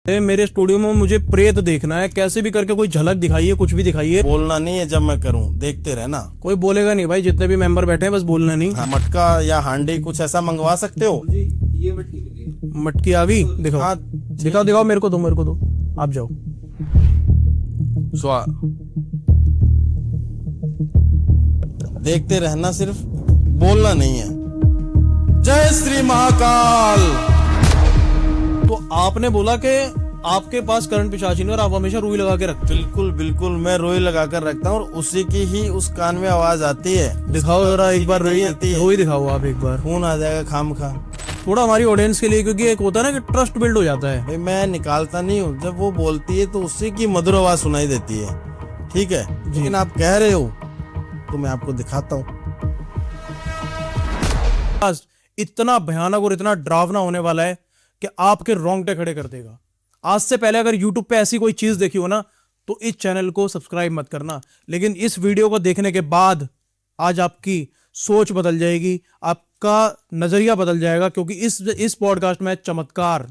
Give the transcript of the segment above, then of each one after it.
मेरे स्टूडियो में मुझे प्रेत देखना है, कैसे भी करके कोई झलक दिखाइए, कुछ भी दिखाइए। बोलना नहीं है, जब मैं करूं देखते रहना। कोई बोलेगा नहीं भाई, जितने भी मेंबर बैठे हैं बस बोलना नहीं। हाँ, मटका या हांडी कुछ ऐसा मंगवा सकते हो? ये मटकी मटकी आ गई, दिखाओ। हाँ, दिखाओ दिखाओ, मेरे को दो, मेरे को दो। आप जाओ। स्वा देखते रहना, सिर्फ बोलना नहीं है। जय श्री महाकाल। तो आपने बोला कि आपके पास करंट पिशाची नहीं और आप हमेशा रुई लगा के रखते बिल्कुल बिल्कुल, मैं रोई लगा कर रखता हूँ और उसी की ही उस कान में आवाज आती है। हो। दिखाओ जरा एक बार रुई, आती है, रुई दिखाओ आप एक बार। खून आ जाएगा खाम खा। थोड़ा हमारी ऑडियंस के लिए, क्योंकि एक होता है ना कि ट्रस्ट बिल्ड हो जाता है। भाई मैं निकालता नहीं हूँ, जब वो बोलती है तो उसी की मधुर आवाज सुनाई देती है। ठीक है, लेकिन आप कह रहे हो तो मैं आपको दिखाता हूँ। आज इतना भयानक और इतना डरावना होने वाला है कि आपके रोंगटे खड़े कर देगा। आज से पहले अगर YouTube पे ऐसी कोई चीज देखी हो ना, तो इस चैनल को सब्सक्राइब मत करना, लेकिन इस वीडियो को देखने के बाद आज आपकी सोच बदल जाएगी, आपका नजरिया बदल जाएगा, क्योंकि इस पॉडकास्ट में चमत्कार,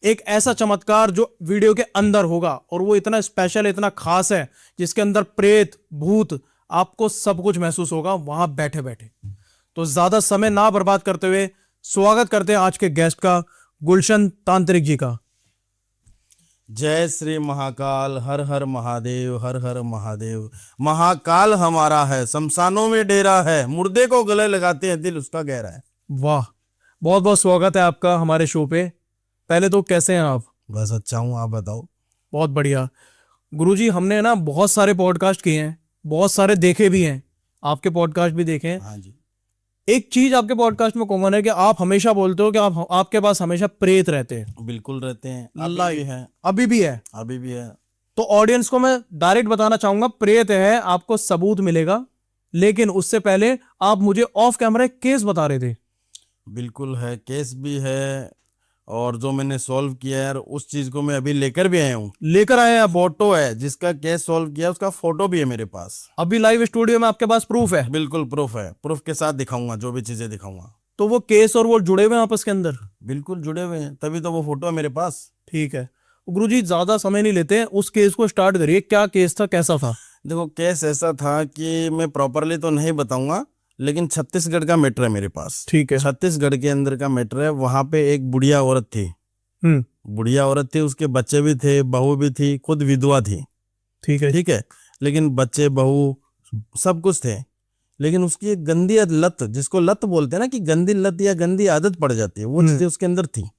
एक ऐसा चमत्कार जो वीडियो के अंदर होगा, और वो इतना स्पेशल, इतना खास है, जिसके अंदर प्रेत, भूत, आपको सब कुछ महसूस होगा वहां बैठे बैठे। तो ज्यादा समय ना बर्बाद करते हुए स्वागत करते हैं आज के गेस्ट का, गुलशन तांत्रिक जी का। जय श्री महाकाल, हर हर महादेव, हर हर महादेव। महाकाल हमारा है, शमशानों में डेरा है, मुर्दे को गले लगाते हैं, दिल उसका गहरा है। वाह, बहुत बहुत स्वागत है आपका हमारे शो पे। पहले तो कैसे हैं आप? बस अच्छा हूँ, आप बताओ। बहुत बढ़िया। गुरुजी, हमने ना बहुत सारे पॉडकास्ट किए हैं, बहुत सारे देखे भी हैं, आपके पॉडकास्ट भी देखे हैं। हाँ जी। एक चीज आपके पॉडकास्ट में कॉमन है कि आप हमेशा बोलते हो कि आपके पास हमेशा प्रेत रहते हैं। बिल्कुल रहते हैं, अल्लाह अभी भी है, अभी भी है। अभी भी है। तो ऑडियंस को मैं डायरेक्ट बताना चाहूंगा, प्रेत है, आपको सबूत मिलेगा, लेकिन उससे पहले आप मुझे ऑफ कैमरा एक केस बता रहे थे। बिल्कुल है, केस भी है, और जो मैंने सॉल्व किया है उस चीज को मैं अभी लेकर भी आया हूँ। लेकर आए आप? फोटो है, जिसका केस सॉल्व किया उसका फोटो भी है मेरे पास। अभी लाइव स्टूडियो में आपके पास प्रूफ है? बिल्कुल प्रूफ है, प्रूफ के साथ दिखाऊंगा, जो भी चीजें दिखाऊंगा। तो वो केस और वो जुड़े हुए हैं आपस के अंदर? बिल्कुल जुड़े हुए हैं, तभी तो वो फोटो है मेरे पास। ठीक है गुरुजी, ज्यादा समय नहीं लेते हैं, उस केस को स्टार्ट करिए। क्या केस था, कैसा था? देखो, केस ऐसा था कि मैं प्रॉपरली तो नहीं बताऊंगा, लेकिन छत्तीसगढ़ का मैटर है मेरे पास। ठीक है। छत्तीसगढ़ के अंदर का मैटर है। वहां पे एक बुढ़िया औरत थी, बुढ़िया औरत थी, उसके बच्चे भी थे, बहू भी थी, खुद विधवा थी। ठीक है। ठीक है, लेकिन बच्चे, बहू, सब कुछ थे। लेकिन उसकी एक गंदी लत, जिसको लत बोलते हैं ना, कि गंदी लत या गंदी आदत पड़ जाती है, वो चीजें उसके अंदर थी।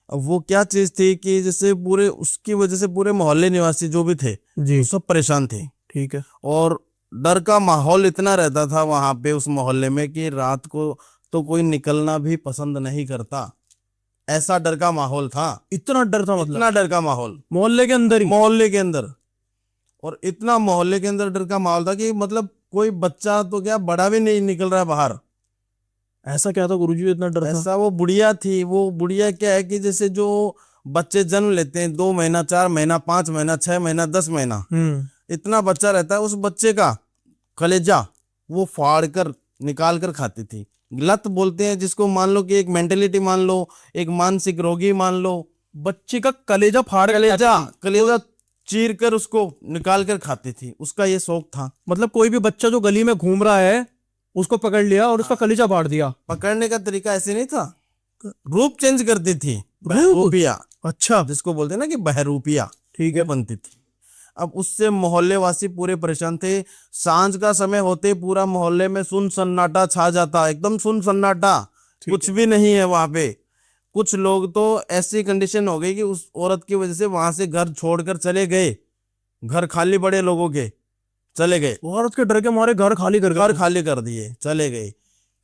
अब वो क्या चीज थी कि जैसे पूरे, उसकी वजह से पूरे मोहल्ले निवासी जो भी थे जी, सब परेशान थे। ठीक है। और डर का माहौल इतना रहता था वहां पे उस मोहल्ले में कि रात को तो कोई निकलना भी पसंद नहीं करता। ऐसा डर का माहौल था। इतना डर था? मतलब इतना डर का माहौल मोहल्ले के अंदर ही? मोहल्ले के अंदर। और इतना मोहल्ले के अंदर डर का माहौल था कि मतलब कोई बच्चा तो क्या, बड़ा भी नहीं निकल रहा है बाहर। ऐसा क्या था गुरुजी, इतना डर था? ऐसा वो बुढ़िया थी। वो बुढ़िया क्या है कि जैसे जो बच्चे जन्म लेते हैं, 2 महीना, 4 महीना, 5 महीना, 6 महीना, 10 महीना, इतना बच्चा रहता है, उस बच्चे का कलेजा वो फाड़ कर निकाल कर खाती थी। लत बोलते हैं जिसको, मान लो कि एक मेंटेलिटी मान लो, एक मानसिक रोगी मान लो। बच्चे का कलेजा फाड़, कलेजा चीर कर उसको निकाल कर खाती थी, उसका ये शौक था। मतलब कोई भी बच्चा जो गली में घूम रहा है उसको पकड़ लिया और उसका कलेजा फाड़ दिया? पकड़ने का तरीका ऐसे नहीं था, रूप चेंज करती थी, बहरूपिया। अच्छा, जिसको बोलते हैं ना कि बहरूपिया, ठीक है। बनती थी। अब उससे मोहल्ले वासी पूरे परेशान थे। सांझ का समय होते पूरा मोहल्ले में सुन सन्नाटा छा जाता, एकदम सुन सन्नाटा, कुछ भी नहीं है वहां पे। कुछ लोग तो ऐसी कंडीशन हो गई कि उस औरत की वजह से वहां से घर छोड़कर चले गए। घर खाली, बड़े लोगों के चले गए। औरत के डर के मारे घर खाली कर दिए, चले गए।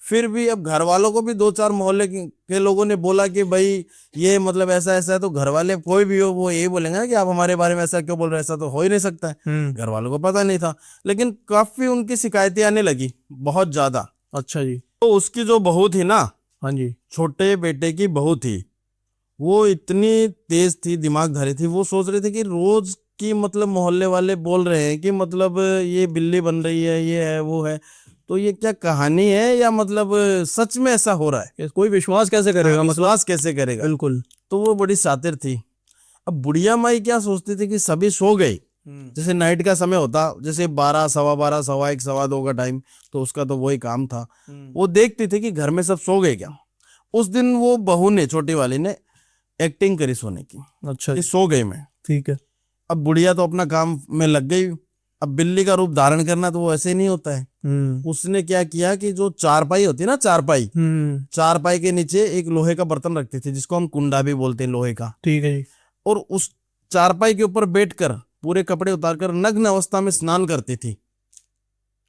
फिर भी अब घर वालों को भी 2-4 मोहल्ले के लोगों ने बोला कि भाई ये मतलब ऐसा ऐसा है, तो घर वाले कोई भी हो वो ये बोलेंगे ना कि आप हमारे बारे में ऐसा क्यों बोल रहे हैं, ऐसा तो हो ही नहीं सकता है। घर वालों को पता नहीं था, लेकिन काफी उनकी शिकायतें आने लगी, बहुत ज्यादा। अच्छा जी। तो उसकी जो बहू थी ना, हाँ जी, छोटे बेटे की बहू थी, वो इतनी तेज थी, दिमागधारी थी। वो सोच रही थी कि रोज की मतलब मोहल्ले वाले बोल रहे हैं कि मतलब ये बिल्ली बन रही है, ये है, वो है, तो ये क्या कहानी है या मतलब सच में ऐसा हो रहा है? कोई विश्वास कैसे करेगा? विश्वास कैसे करेगा? बिल्कुल। तो वो बड़ी शातिर थी। अब बुढ़िया माई क्या सोचती थी कि सभी सो गए, जैसे नाइट का समय होता, जैसे 12, सवा 12, सवा 1, सवा 2 का टाइम, तो उसका तो वही काम था। वो देखती थी कि घर में सब सो गए क्या। उस दिन वो बहू ने, छोटी वाली ने एक्टिंग करी सोने की, अच्छा कि जी, सो गई मैं। ठीक है। अब बुढ़िया तो अपना काम में लग गई। अब बिल्ली का रूप धारण करना तो वो ऐसे नहीं होता है। उसने क्या किया कि जो चारपाई होती है ना, चारपाई, चारपाई के नीचे एक लोहे का बर्तन रखती थी, जिसको हम कुंडा भी बोलते हैं, लोहे का। ठीक है जी। और उस चारपाई के ऊपर बैठकर पूरे कपड़े उतारकर नग्न अवस्था में स्नान करती थी।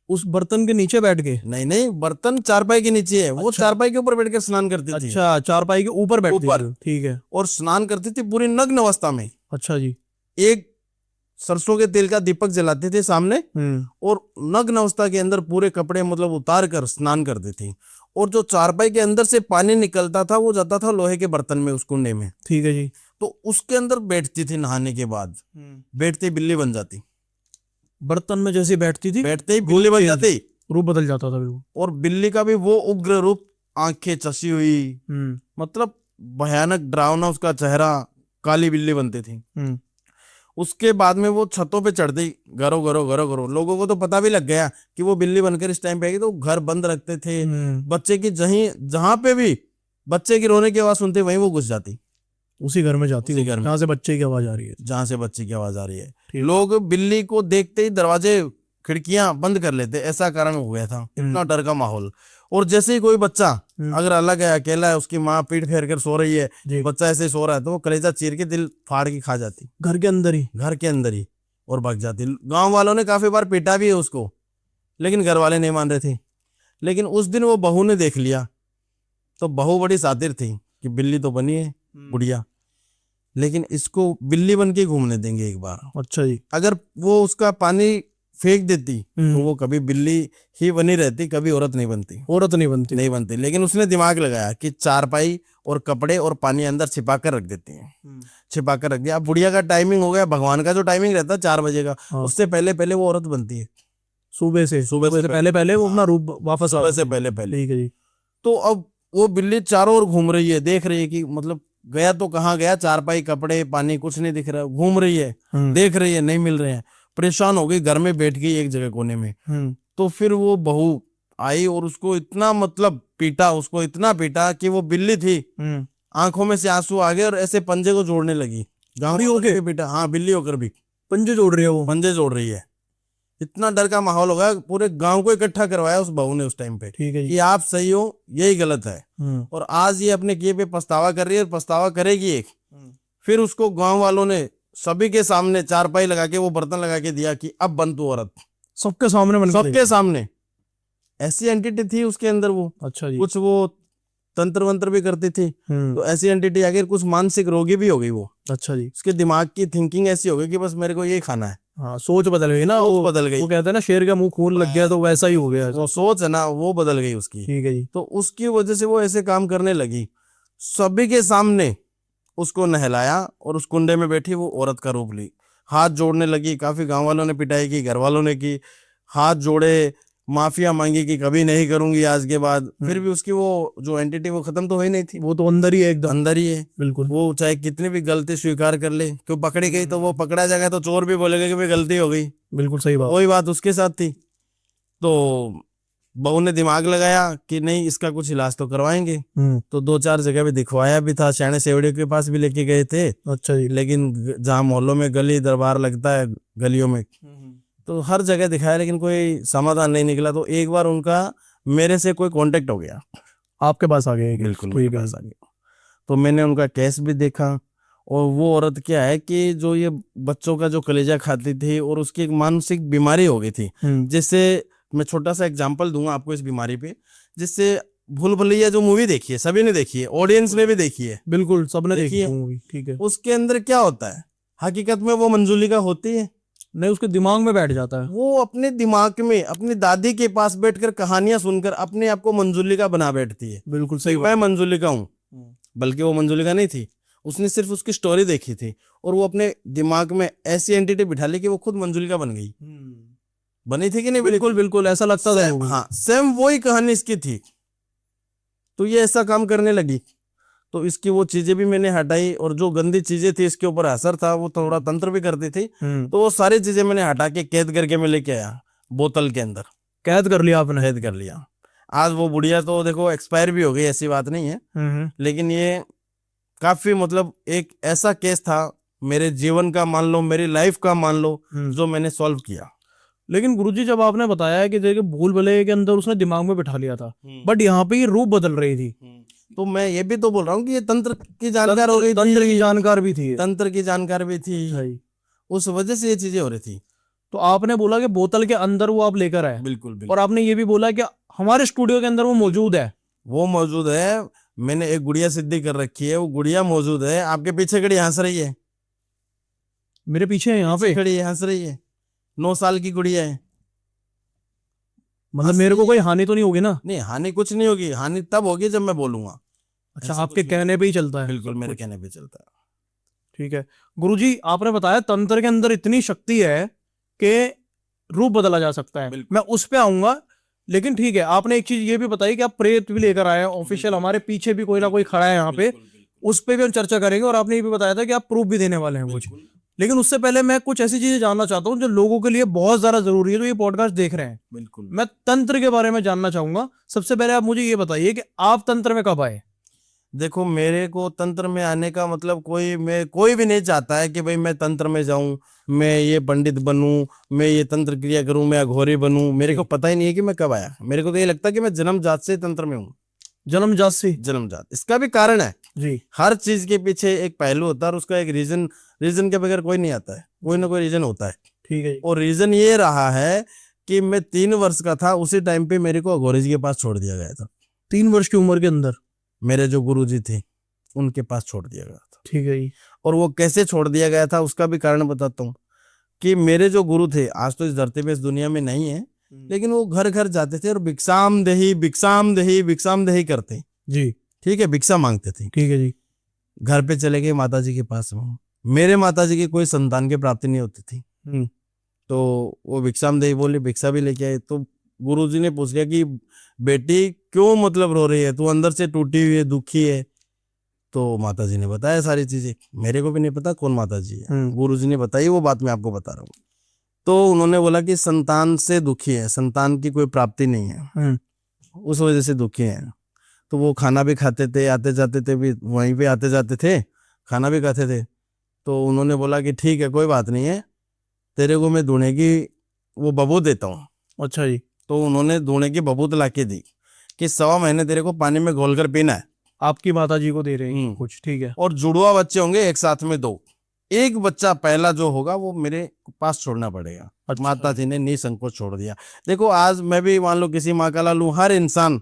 उस बर्तन के नीचे बैठ के? नहीं नहीं, बर्तन चारपाई के नीचे है, वो अच्छा। चारपाई के ऊपर बैठकर स्नान करती थी। अच्छा, चारपाई के ऊपर बैठती ऊपर। थी, ठीक है। और स्नान करती थी पूरी नग्न अवस्था में। अच्छा जी। एक सरसों के तेल का दीपक जलाते थे सामने, और नग्न अवस्था के अंदर पूरे कपड़े मतलब उतार कर स्नान करती थी। और जो चारपाई के अंदर से पानी निकलता था वो जाता था लोहे के बर्तन में, उस कुंडे में। ठीक है जी। तो उसके अंदर बैठती थी, नहाने के बाद बैठते ही बिल्ली बन जाती। बर्तन में जैसे बैठती थी, बैठते ही बिल्ली बन जाती, रूप बदल जाता था बिल्कुल। और बिल्ली का भी वो उग्र रूप, आंखें चसी हुई, मतलब भयानक डरावना उसका चेहरा, काली बिल्ली बनती थी। उसके बाद में वो छतों पे चढ़ती, घरो घरो घरो घरो। लोगों को तो पता भी लग गया कि वो बिल्ली बनकर इस टाइम पे आएगी, तो घर बंद रखते थे। बच्चे की जहां पे भी बच्चे की रोने की आवाज सुनते वहीं वो घुस जाती, उसी घर में जाती, उसी घर में जहाँ से बच्चे की आवाज आ रही है। जहां से बच्चे की आवाज आ रही है। लोग बिल्ली को देखते ही दरवाजे खिड़कियां बंद कर लेते, ऐसा कारण हो गया था, इतना डर का माहौल। और जैसे ही कोई बच्चा अगर अलग है, अकेला है, उसकी माँ पीठ फेर कर सो रही है, बच्चा ऐसे ही सो रहा है, तो वो कलेजा चीर के दिल फाड़ के खा जाती, घर के अंदर ही, घर के अंदर ही, और भाग जाती। गांव वालों ने काफी बार पीटा भी है उसको, लेकिन घर वाले नहीं मान रहे थे। लेकिन उस दिन वो बहू ने देख लिया, तो बहू बड़ी शातिर थी कि बिल्ली तो बनी है बुढ़िया, लेकिन इसको बिल्ली बन के घूमने देंगे एक बार। अच्छा जी। अगर वो उसका पानी फेंक देती तो वो कभी बिल्ली ही बनी रहती, कभी औरत नहीं बनती, औरत नहीं बनती, नहीं बनती। लेकिन उसने दिमाग लगाया कि चारपाई और कपड़े और पानी अंदर छिपा कर रख देते हैं, छिपा कर रख दिया। अब बुढ़िया का टाइमिंग हो गया, भगवान का जो टाइमिंग रहता है 4 बजे का, उससे पहले पहले वो औरत बनती है, सुबह से पहले पहले वो अपना रूप वापस सुबह से पहले पहले। ठीक है जी। तो अब वो बिल्ली चारों ओर घूम रही है, देख रही है कि मतलब गया तो कहाँ गया, चारपाई कपड़े पानी कुछ नहीं दिख रहा, घूम रही है, देख रही है, नहीं मिल रहे हैं, परेशान हो गई, घर में बैठ गई एक जगह कोने में। तो फिर वो बहू आई और उसको इतना मतलब पीटा, उसको इतना पीटा कि वो बिल्ली थी, आंखों में से आंसू आ गए और ऐसे पंजे को जोड़ने लगी। गाँव होके पीटा, हाँ बिल्ली होकर भी पंजे जोड़ रही है, वो पंजे जोड़ रही है। इतना डर का माहौल हो गया, पूरे गांव को इकट्ठा करवाया उस बहू ने उस टाइम पे, ठीक है जी, कि आप सही हो, यही गलत है। और आज ये अपने किए पे पछतावा कर रही है, पछतावा करेगी एक। फिर उसको गांव वालों ने सभी के सामने चारपाई लगा के वो बर्तन लगा के दिया कि अब बन तू औरत, सबके सामने, सबके सामने। ऐसी एंटिटी थी उसके अंदर वो। अच्छा जी। कुछ वो तंत्र वंत्र भी करती थी, तो ऐसी एंटिटी आगे कुछ मानसिक रोगी भी हो गई वो। अच्छा जी। उसके दिमाग की थिंकिंग ऐसी हो गई कि बस मेरे को यही खाना है। हाँ, सोच बदल गई ना, वो बदल गई। वो कहते हैं ना, शेर का मुंह खून लग गया, तो वैसा ही हो गया, वो सोच है ना, वो बदल गई उसकी। ठीक है जी। तो उसकी वजह से वो ऐसे काम करने लगी, सभी के सामने उसको नहलाया और उस कुंडे में बैठी वो औरत का रूप ली, हाथ जोड़ने लगी। काफी गांव वालों ने पिटाई की, घर वालों ने की, हाथ जोड़े, माफिया मांगी कि कभी नहीं करूंगी आज के बाद। फिर भी उसकी वो जो एंटिटी वो खत्म तो हुई नहीं थी, वो तो अंदर ही है, एकदम अंदर ही है बिल्कुल। वो, चाहे कितनी भी गलती स्वीकार कर ले, क्यों पकड़ी गई तो वो पकड़ा जाएगा तो चोर भी बोलेगा कि भाई गलती हो गई। बिल्कुल सही बात। वही बात उसके साथ थी। तो बहू ने दिमाग लगाया कि नहीं, इसका कुछ इलाज तो करवाएंगे। तो 2-4 जगह भी दिखवाया भी था, सैने सेवड़े के पास भी लेके गए थे। अच्छा जी। लेकिन जहाँ मोहल्लों में गली दरबार लगता है, गलियों में, तो हर जगह दिखाया, लेकिन कोई समाधान नहीं निकला। तो एक बार उनका मेरे से कोई कांटेक्ट हो गया, आपके पास आ गए? बिल्कुल मेरे पास आ गया। तो मैंने उनका केस भी देखा। और वो औरत क्या है कि जो ये बच्चों का जो कलेजा खाती थी, और उसकी एक मानसिक बीमारी हो गई थी। जिससे मैं छोटा सा एग्जांपल दूंगा आपको इस बीमारी पे, जिससे भूल भुलैया जो मूवी देखी है, सभी ने देखी है, ऑडियंस ने भी देखी है, बिल्कुल सबने देखी है मूवी, ठीक है। उसके अंदर क्या होता है, हकीकत में वो मंजुलिका होती है नहीं, उसके दिमाग में बैठ जाता है। वो अपने दिमाग में अपनी दादी के पास बैठकर कहानियां सुनकर अपने आप को मंजुलिका बना बैठती है। बिल्कुल सही, मैं मंजुलिका हूँ, बल्कि वो मंजुलिका नहीं थी, उसने सिर्फ उसकी स्टोरी देखी थी, और वो अपने दिमाग में ऐसी एंटिटी बिठा ली कि वो खुद मंजुलिका बन गई। बनी थी कि नहीं? बिल्कुल बिल्कुल ऐसा लगता था। हाँ, सेम वही कहानी इसकी थी। तो ये ऐसा काम करने लगी। तो इसकी वो चीजें भी मैंने हटाई, और जो गंदी चीजें थी इसके ऊपर असर था, वो थोड़ा तंत्र भी करती थी, तो वो सारी चीजें मैंने हटा के कैद करके मैं लेके आया बोतल के अंदर, कैद कर लिया आपने? कैद कर लिया। आज वो बुढ़िया तो देखो एक्सपायर भी हो गई, ऐसी बात नहीं है, लेकिन ये काफी मतलब एक ऐसा केस था मेरे जीवन का, मान लो मेरी लाइफ का मान लो, जो मैंने सॉल्व किया। लेकिन गुरुजी जब आपने बताया कि देखिए भूल भुलैया के अंदर उसने दिमाग में बिठा लिया था, बट यहाँ पे ये रूप बदल रही थी, तो मैं ये भी तो बोल रहा हूँ कि ये तंत्र की जानकार हो गई, तंत्र की जानकार भी थी, तंत्र की जानकार भी थी, उस वजह से ये चीजें हो रही थी। तो आपने बोला कि बोतल के अंदर वो आप लेकर आए, बिल्कुल, और आपने ये भी बोला कि हमारे स्टूडियो के अंदर वो मौजूद है। वो मौजूद है, मैंने एक गुड़िया सिद्धि कर रखी है, वो गुड़िया मौजूद है। आपके पीछे खड़ी हंस रही है, मेरे पीछे है यहाँ पे खड़ी है, हंस रही है, 9 साल की गुड़िया है। मतलब मेरे को कोई हानि तो नहीं होगी ना? नहीं, हानि कुछ नहीं होगी, हानि तब होगी जब मैं बोलूंगा। अच्छा, आपके कहने पे ही चलता है? बिल्कुल, मेरे कहने पे चलता है। ठीक है गुरुजी, आपने बताया तंत्र के अंदर इतनी शक्ति है कि रूप बदला जा सकता है, मैं उस पे आऊंगा, लेकिन ठीक है, आपने एक चीज ये भी बताई कि आप प्रेत भी लेकर आए हैं ऑफिशियल, हमारे पीछे भी कोई ना कोई खड़ा है यहाँ पे, उस पे भी हम चर्चा करेंगे, और आपने ये भी बताया था कि आप प्रूफ भी देने वाले हैं कुछ। लेकिन उससे पहले मैं कुछ ऐसी चीजें जानना चाहता हूँ जो लोगों के लिए बहुत ज्यादा जरूरी है, जो ये पॉडकास्ट देख रहे हैं। बिल्कुल, मैं तंत्र के बारे में जानना चाहूंगा। सबसे पहले आप मुझे ये बताइए कि आप तंत्र में कब आए? देखो, मेरे को तंत्र में आने का मतलब कोई भी नहीं चाहता है कि भाई मैं तंत्र में जाऊं, मैं ये पंडित बनूं, मैं ये तंत्र क्रिया करूं, मैं अघोरी बनूं। मेरे को पता ही नहीं है कि मैं कब आया। मेरे को तो ये लगता है कि मैं जन्मजात से तंत्र में हूँ। जन्मजात से? जन्मजात। इसका भी कारण है जी। हर चीज के पीछे एक पहलू होता है और उसका एक रीजन के बगैर कोई नहीं आता है, कोई ना कोई रीजन होता है। ठीक है। और रीजन ये रहा है कि मैं 3 वर्ष का था, उसी टाइम पे मेरे को अघोरी जी के पास छोड़ दिया गया था। 3 वर्ष की उम्र के अंदर मेरे जो गुरुजी थे उनके पास छोड़ दिया गया था। ठीक है जी। और वो कैसे छोड़ दिया गया था उसका भी कारण बताता हूँ कि मेरे जो गुरु थे, आज तो इस धरती पे इस दुनिया में नहीं है, लेकिन वो घर घर जाते थे और भिक्षाम देही भिक्षाम देही भिक्षाम देही करते जी। ठीक है, भिक्षा मांगते थे। ठीक है जी। घर पे चले गए माता जी के पास में, मेरे माता जी की कोई संतान की प्राप्ति नहीं होती थी, तो वो भिक्षाम देही बोले, भिक्षा भी लेके आए। तो गुरुजी ने पूछ लिया कि बेटी क्यों मतलब रो रही है, तू अंदर से टूटी हुई है, दुखी है। तो माता जी ने बताया सारी चीजें, मेरे को भी नहीं पता कौन माता जी है, गुरुजी ने बताई वो बात मैं आपको बता रहा हूँ। तो उन्होंने बोला कि संतान से दुखी है, संतान की कोई प्राप्ति नहीं है, उस वजह से दुखी है। तो वो खाना भी खाते थे, आते जाते थे भी वहीं पे, आते जाते थे, खाना भी खाते थे। तो उन्होंने बोला कि ठीक है, कोई बात नहीं है, तेरे को मैं धुने की वो बबूत देता हूँ। अच्छा जी। तो उन्होंने धुने की बबूत ला के दी कि 1.25 महीने तेरे को पानी में घोलकर पीना है। आपकी माता जी को दे रहे हैं कुछ? ठीक है। और जुड़वा बच्चे होंगे एक साथ में 2, एक बच्चा पहला जो होगा वो मेरे पास छोड़ना पड़ेगा। अच्छा। माता जी ने निसंकोच छोड़ दिया। देखो, आज मैं भी मान लो किसी माँ का लाल हूं, हर इंसान,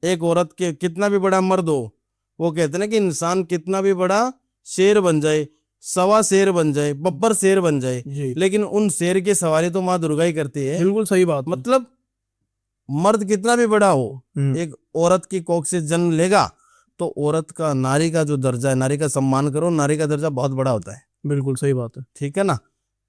एक औरत के कितना भी बड़ा मर्द हो, वो कहते हैं ना कि इंसान कितना भी बड़ा शेर बन जाए, 1.25 शेर बन जाए, बब्बर शेर बन जाए, लेकिन उन शेर की सवारी तो माँ दुर्गा ही करती है। बिल्कुल सही बात। मतलब मर्द कितना भी बड़ा हो, एक औरत की कोख से जन्म लेगा तो औरत का, नारी का जो दर्जा है, नारी का सम्मान करो, नारी का दर्जा बहुत बड़ा होता है। बिल्कुल सही बात है। ठीक है ना।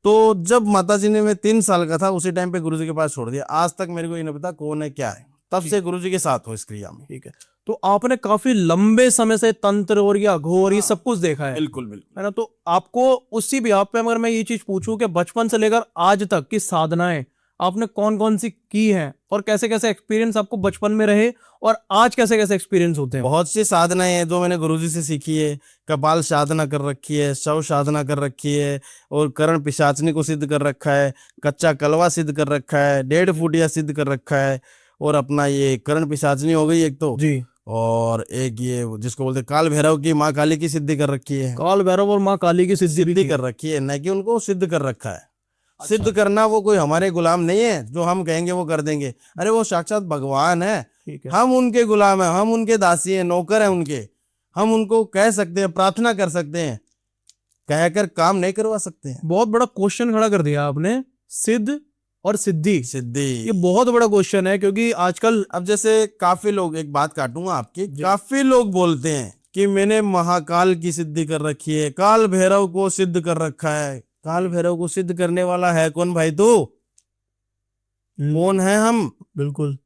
तो जब माताजी ने, मैं 3 साल का था, उसी टाइम पे गुरुजी के पास छोड़ दिया। आज तक मेरे को ये नहीं पता कौन है क्या है, तब से गुरुजी के साथ हो इस क्रिया में। ठीक है। तो आपने काफी लंबे समय से तंत्र और या अघोर ये सब कुछ देखा है? बिल्कुल बिल्कुल, है ना। तो आपको उसी भी आप पे अगर मैं ये चीज पूछूं कि बचपन से लेकर आज तक की साधनाएं आपने कौन कौन सी की हैं, और कैसे कैसे एक्सपीरियंस आपको बचपन में रहे, और आज कैसे कैसे एक्सपीरियंस होते हैं? बहुत सी साधनाएं हैं जो मैंने गुरुजी से सीखी है। कपाल साधना कर रखी है, शव साधना कर रखी है, और करण पिशाचनी को सिद्ध कर रखा है, कच्चा कलवा सिद्ध कर रखा है, 1.5 फुटिया सिद्ध कर रखा है, और अपना ये करण पिशाचनी हो गई एक तो जी, और एक ये जिसको बोलते काल भैरव की, माँ काली की सिद्धि कर रखी है। काल भैरव और माँ काली की सिद्धि कर रखी है, न कि उनको सिद्ध कर रखा है। अच्छा। सिद्ध करना वो कोई हमारे गुलाम नहीं है जो हम कहेंगे वो कर देंगे। अरे वो साक्षात भगवान है, हम उनके गुलाम हैं, हम उनके दासी हैं, नौकर हैं उनके। हम उनको कह सकते हैं, प्रार्थना कर सकते हैं, कहकर काम नहीं करवा सकते हैं। बहुत बड़ा क्वेश्चन खड़ा कर दिया आपने, सिद्ध और सिद्धि। ये बहुत बड़ा क्वेश्चन है, क्योंकि आजकल, अब जैसे काफी लोग, एक बात काटूंगा आपकी, काफी लोग बोलते हैं कि मैंने महाकाल की सिद्धि कर रखी है, काल भैरव को सिद्ध कर रखा है। काल भैरव को सिद्ध करने वाला है कौन भाई? तू कौन है? हम बिल्कुल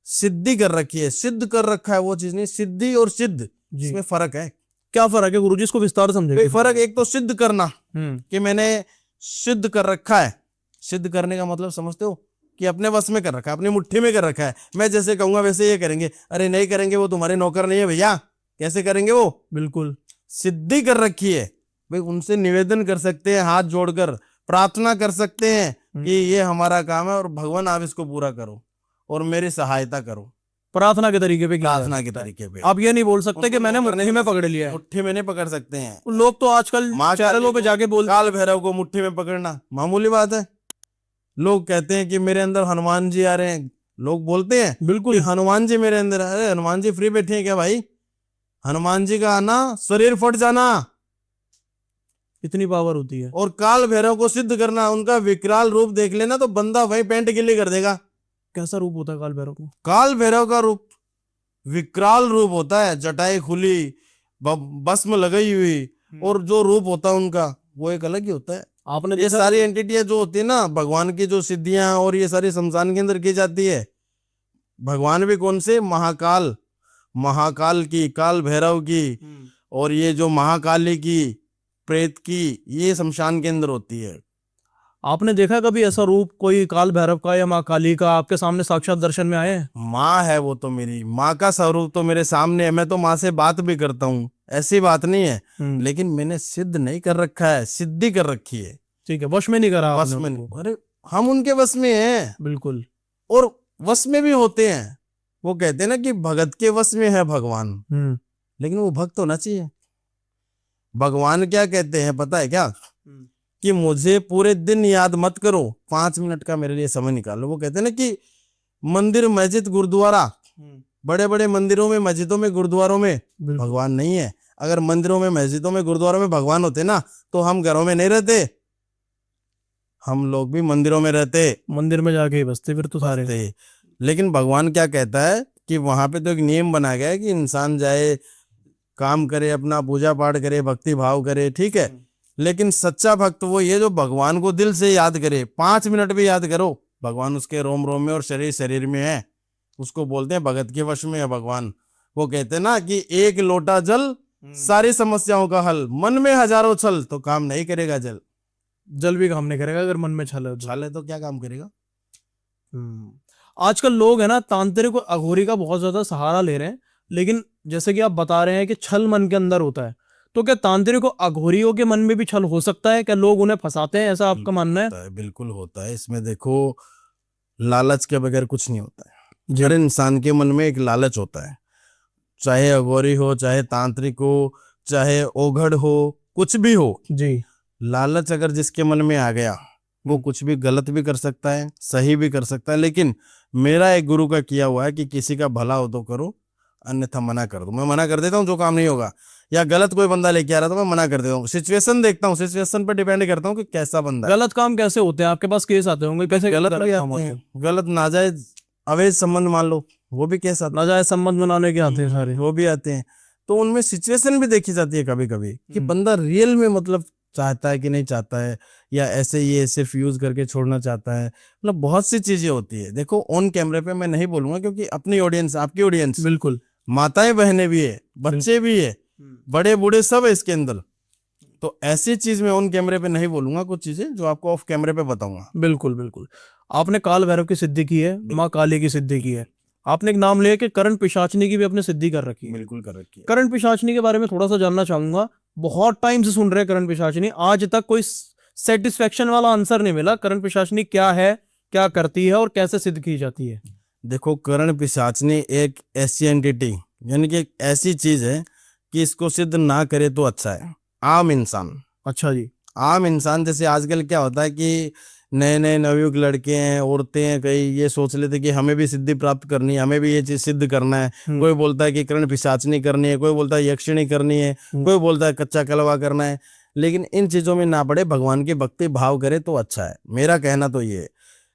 सिद्धि कर रखी है, सिद्ध कर रखा है वो चीज नहीं। सिद्धि और सिद्ध जी। इसमें फर्क है। क्या फर्क है गुरुजी, इसको विस्तार समझेंगे। फर्क एक तो सिद्ध करना हम्म। कि मैंने सिद्ध कर रखा है। सिद्ध करने का मतलब समझते हो कि अपने वश में कर रखा है, अपनी मुट्ठी में कर रखा है। मैं जैसे कहूंगा वैसे ये करेंगे। अरे नहीं करेंगे, वो तुम्हारे नौकर नहीं है भैया, कैसे करेंगे वो। बिल्कुल। सिद्धि कर रखी है भाई, उनसे निवेदन कर सकते हैं, हाथ जोड़कर प्रार्थना कर सकते हैं कि ये हमारा काम है और भगवान आप इसको पूरा करो और मेरी सहायता करो। प्रार्थना के तरीके पे किया प्रार्थना के जाता है। तरीके पे आप ये नहीं बोल सकते कि मैंने मुट्ठी में पकड़ लिया है। मुट्ठी में नहीं पकड़ सकते हैं। लोग तो आजकल माँ चैनलों पे जाके बोल, काल भैरव को मुट्ठी में पकड़ना मामूली बात है। लोग कहते हैं कि मेरे अंदर हनुमान जी आ रहे हैं, लोग बोलते हैं बिल्कुल कि हनुमान जी मेरे अंदर। अरे हनुमान जी फ्री बैठे हैं क्या भाई। हनुमान जी का आना शरीर फट जाना इतनी पावर होती है। और काल भैरव को सिद्ध करना, उनका विकराल रूप देख लेना तो बंदा वही पेंट गिल्ली कर देगा। कैसा रूप होता है काल भैरव को? काल भैरव का रूप विकराल रूप होता है, जटाएं खुली, भस्म लगाई हुई, और जो रूप होता है उनका वो एक अलग ही होता है। आपने ये जैसा सारी एंटिटियां जो होती है ना भगवान की, जो सिद्धियां और ये सारी शमशान के अंदर की जाती है। भगवान भी कौन से, महाकाल, महाकाल की, काल भैरव की, और ये जो महाकाली की, प्रेत की, ये शमशान के अंदर होती है। आपने देखा कभी ऐसा रूप कोई काल भैरव का या माँ काली का आपके सामने साक्षात दर्शन में आए हैं? माँ है वो तो, मेरी माँ का स्वरूप तो मेरे सामने है। मैं तो माँ से बात भी करता हूँ, ऐसी बात नहीं है। लेकिन मैंने सिद्ध नहीं कर रखा है, सिद्धि कर रखी है। ठीक है, वश में नहीं करा वश आपने में उनको। अरे हम उनके वश में हैं, बिल्कुल। और वश में भी होते हैं। वो कहते हैं ना कि भगत के वश में है भगवान, लेकिन वो भक्त होना चाहिए। भगवान क्या कहते हैं पता है क्या, कि मुझे पूरे दिन याद मत करो, 5 मिनट का मेरे लिए समय निकालो। वो कहते हैं ना कि मंदिर, मस्जिद, गुरुद्वारा, बड़े बड़े मंदिरों में, मस्जिदों में, गुरुद्वारों में भगवान नहीं है। अगर मंदिरों में, मस्जिदों में, गुरुद्वारों में भगवान होते ना तो हम घरों में नहीं रहते, हम लोग भी मंदिरों में रहते, मंदिर में जाके ही बसते फिर तो सारे। थे। लेकिन भगवान क्या कहता है कि वहां पे तो एक नियम बना गया है कि इंसान जाए, काम करे, अपना पूजा पाठ करे, भक्ति भाव करे, ठीक है। लेकिन सच्चा भक्त वो ये जो भगवान को दिल से याद करे, 5 मिनट भी याद करो, भगवान उसके रोम रोम में और शरीर शरीर में है। उसको बोलते हैं भगत के वश में है भगवान। वो कहते हैं ना कि एक लोटा जल सारी समस्याओं का हल, मन में हजारों छल तो काम नहीं करेगा जल। जल भी काम नहीं करेगा अगर मन में छल है तो। छल है तो क्या काम करेगा। आजकल लोग है ना तांत्रिक और अघोरी का बहुत ज्यादा सहारा ले रहे हैं, लेकिन जैसे कि आप बता रहे हैं कि छल मन के अंदर होता है, तो क्या तांत्रिक और अघोरियों के मन में भी छल हो सकता है? क्या लोग उन्हें फंसाते हैं, ऐसा आपका मानना है? बिल्कुल होता है। इसमें देखो, लालच के बगैर कुछ नहीं होता है। हर इंसान के मन में एक लालच होता है, चाहे अघोरी हो, चाहे तांत्रिक हो, चाहे ओघड़ हो, कुछ भी हो जी। लालच अगर जिसके मन में आ गया वो कुछ भी गलत भी कर सकता है, सही भी कर सकता है। लेकिन मेरा एक गुरु का किया हुआ है कि किसी का भला हो तो करो, अन्यथा मना कर दो। मैं मना कर देता हूँ जो काम नहीं होगा, या गलत कोई बंदा लेके आ रहा तो मैं मना कर देता हूँ। सिचुएशन देखता हूँ, सिचुएशन पर डिपेंड करता हूँ कि कैसा बंदा है। गलत काम कैसे होते हैं आपके पास? केस आते होंगे कैसे गलत काम होते हैं? गलत नाजायज अवैध संबंध मान लो, वो भी केस आते नाजायज संबंध बनाने के आते हैं सारे। हैं, वो भी आते हैं। तो उनमें सिचुएशन भी देखी जाती है कभी कभी कि बंदा रियल में मतलब चाहता है कि नहीं चाहता है, या ऐसे ये सिर्फ यूज करके छोड़ना चाहता है। मतलब बहुत सी चीजें होती है। देखो ऑन कैमरे पे मैं नहीं बोलूंगा क्योंकि अपनी ऑडियंस, आपकी ऑडियंस, बिल्कुल, माताएं बहनें भी है, बच्चे भी है, बड़े बूढ़े सब है इसके अंदर। तो ऐसी चीज मैं ऑन कैमरे पे नहीं बोलूंगा, कुछ चीजें जो आपको ऑफ कैमरे पे बताऊंगा। बिल्कुल बिल्कुल। आपने काल भैरव की सिद्धि की है, माँ काली की सिद्धि की है, आपने एक नाम लिया कि करण पिशाचनी की भी अपने सिद्धि कर रखी है। बिल्कुल कर रखी है। करण पिशाचनी के बारे में थोड़ा सा जानना चाहूंगा। बहुत टाइम से सुन रहे हैं करण पिशाचनी, आज तक कोई सेटिस्फेक्शन वाला आंसर नहीं मिला। करण पिशाचनी क्या है, क्या करती है और कैसे सिद्ध की जाती है? देखो, करण पिशाचनी एक ऐसी एंटिटी, यानी कि एक ऐसी चीज है कि इसको सिद्ध ना करे तो अच्छा है। आम इंसान, अच्छा जी। आम इंसान, जैसे आजकल क्या होता है कि नए नए नवयुग लड़के हैं, औरतें हैं, कई ये सोच लेते कि हमें भी सिद्धि प्राप्त करनी है, हमें भी ये चीज सिद्ध करना है। कोई बोलता है कि करण पिशाचनी करनी है, कोई बोलता है यक्षिणी करनी है, कोई बोलता है कच्चा कलवा करना है। लेकिन इन चीजों में ना पड़े, भगवान की भक्ति भाव करे तो अच्छा है, मेरा कहना तो ये है।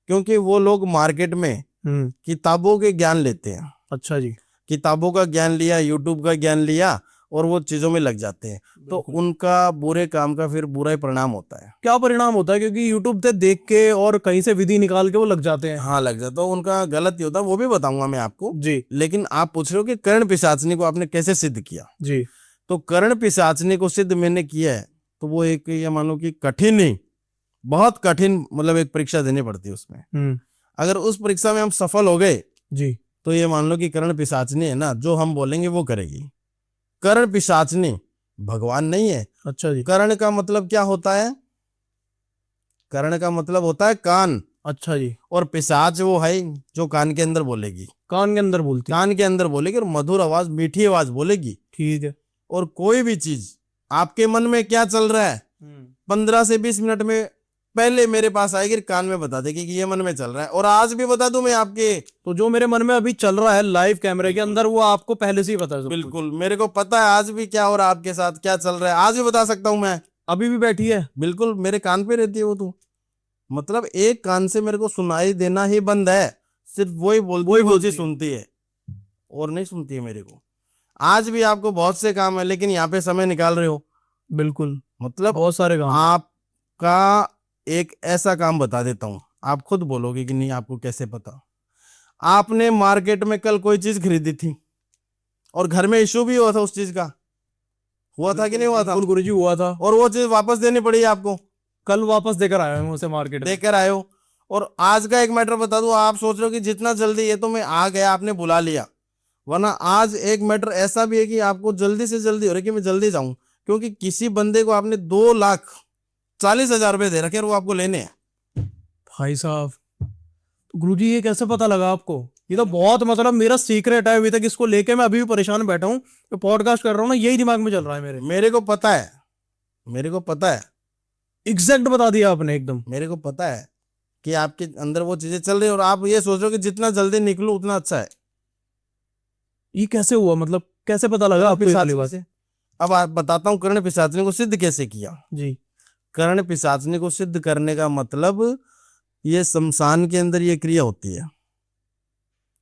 क्योंकि वो लोग मार्केट में किताबों के ज्ञान लेते हैं। अच्छा जी। किताबों का ज्ञान लिया, यूट्यूब का ज्ञान लिया, और वो चीजों में लग जाते हैं, तो उनका बुरे काम का फिर बुरा ही परिणाम होता है। क्या परिणाम होता है? क्योंकि यूट्यूब से देख के और कहीं से विधि निकाल के वो लग जाते हैं। हाँ, लग जाता है, उनका गलत ही होता है, वो भी बताऊंगा मैं आपको। जी लेकिन आप पूछ रहे हो कि कर्ण पिशाचनी को आपने कैसे सिद्ध किया। जी। तो कर्ण पिशाचनी को सिद्ध मैंने किया है, तो वो एक ये मान लो कि कठिन ही, बहुत कठिन, मतलब एक परीक्षा देनी पड़ती है उसमें। अगर उस परीक्षा में हम सफल हो गए जी। तो ये मान लो कि कर्ण पिशाचनी है ना, जो हम बोलेंगे वो करेगी। कर्ण पिशाचनी भगवान नहीं है। अच्छा जी। कर्ण का मतलब क्या होता है? कर्ण का मतलब होता है कान, अच्छा जी। और पिशाच वो है जो कान के अंदर बोलेगी, कान के अंदर बोलती है। कान के अंदर बोलेगी और मधुर आवाज, मीठी आवाज बोलेगी। ठीक है। और कोई भी चीज आपके मन में क्या चल रहा है 15 से 20 मिनट में पहले मेरे पास आएगी, कान में बता देगी कि ये मन में चल रहा है। और आज भी बता दूं मैं आपके, तो जो मेरे मन में अभी चल रहा है लाइव कैमरे के अंदर, वो आपको पहले से ही पता है सब कुछ? बिल्कुल मेरे को पता है आज भी क्या हो रहा है आपके साथ, क्या चल रहा है, आज भी बता सकता हूं मैं। अभी भी बैठी है? बिल्कुल मेरे कान पे रहती है वो। तो मतलब एक कान से मेरे को सुनाई देना ही बंद है, सिर्फ वही बोलती सुनती है, और नहीं सुनती है मेरे को। आज भी आपको बहुत से काम है, लेकिन यहाँ पे समय निकाल रहे हो। बिल्कुल, मतलब बहुत सारे काम। आपका एक ऐसा काम बता देता हूं, आप खुद बोलोगे कि नहीं आपको कैसे पता। आपने मार्केट में कल कोई चीज खरीदी थी और घर में इश्यू भी हुआ था, उस चीज का हुआ था कि नहीं हुआ था? बिल्कुल गुरुजी, हुआ था। और वो चीज वापस देनी पड़ी आपको, कल वापस देकर आया हूँ उसे मार्केट में। देकर आए हो। और आज का एक मैटर बता दूं, आप सोच रहे हो कि जितना जल्दी ये तो मैं आ गया, आपने बुला लिया, वरना आज एक मैटर ऐसा भी है कि आपको जल्दी से जल्दी हो रहा है कि मैं जल्दी जाऊं, क्योंकि किसी बंदे को आपने 2,40,000 रुपए दे रखे और वो आपको लेने हैं। भाई साहब, तो गुरुजी ये कैसे पता लगा आपको? ये तो बहुत, मतलब मेरा सीक्रेट है अभी तक, इसको लेके मैं अभी भी परेशान बैठा हूँ। तो पॉडकास्ट कर रहा हूँ ना, यही दिमाग में चल रहा है मेरे। मेरे को पता है, मेरे को पता है, एग्जैक्ट बता दिया आपने एकदम। मेरे को पता है कि आपके अंदर वो चीजें चल रही है, और आप ये सोच रहे हो कि जितना जल्दी निकलूं उतना अच्छा है। ये कैसे हुआ? मतलब कैसे पता लगा आपको ये वाली बात? से अब आप बताता हूँ कर्ण पिशाचनी को सिद्ध कैसे किया। जी। कर्ण पिशाचनी को सिद्ध करने का मतलब, ये शमशान के अंदर ये क्रिया होती है।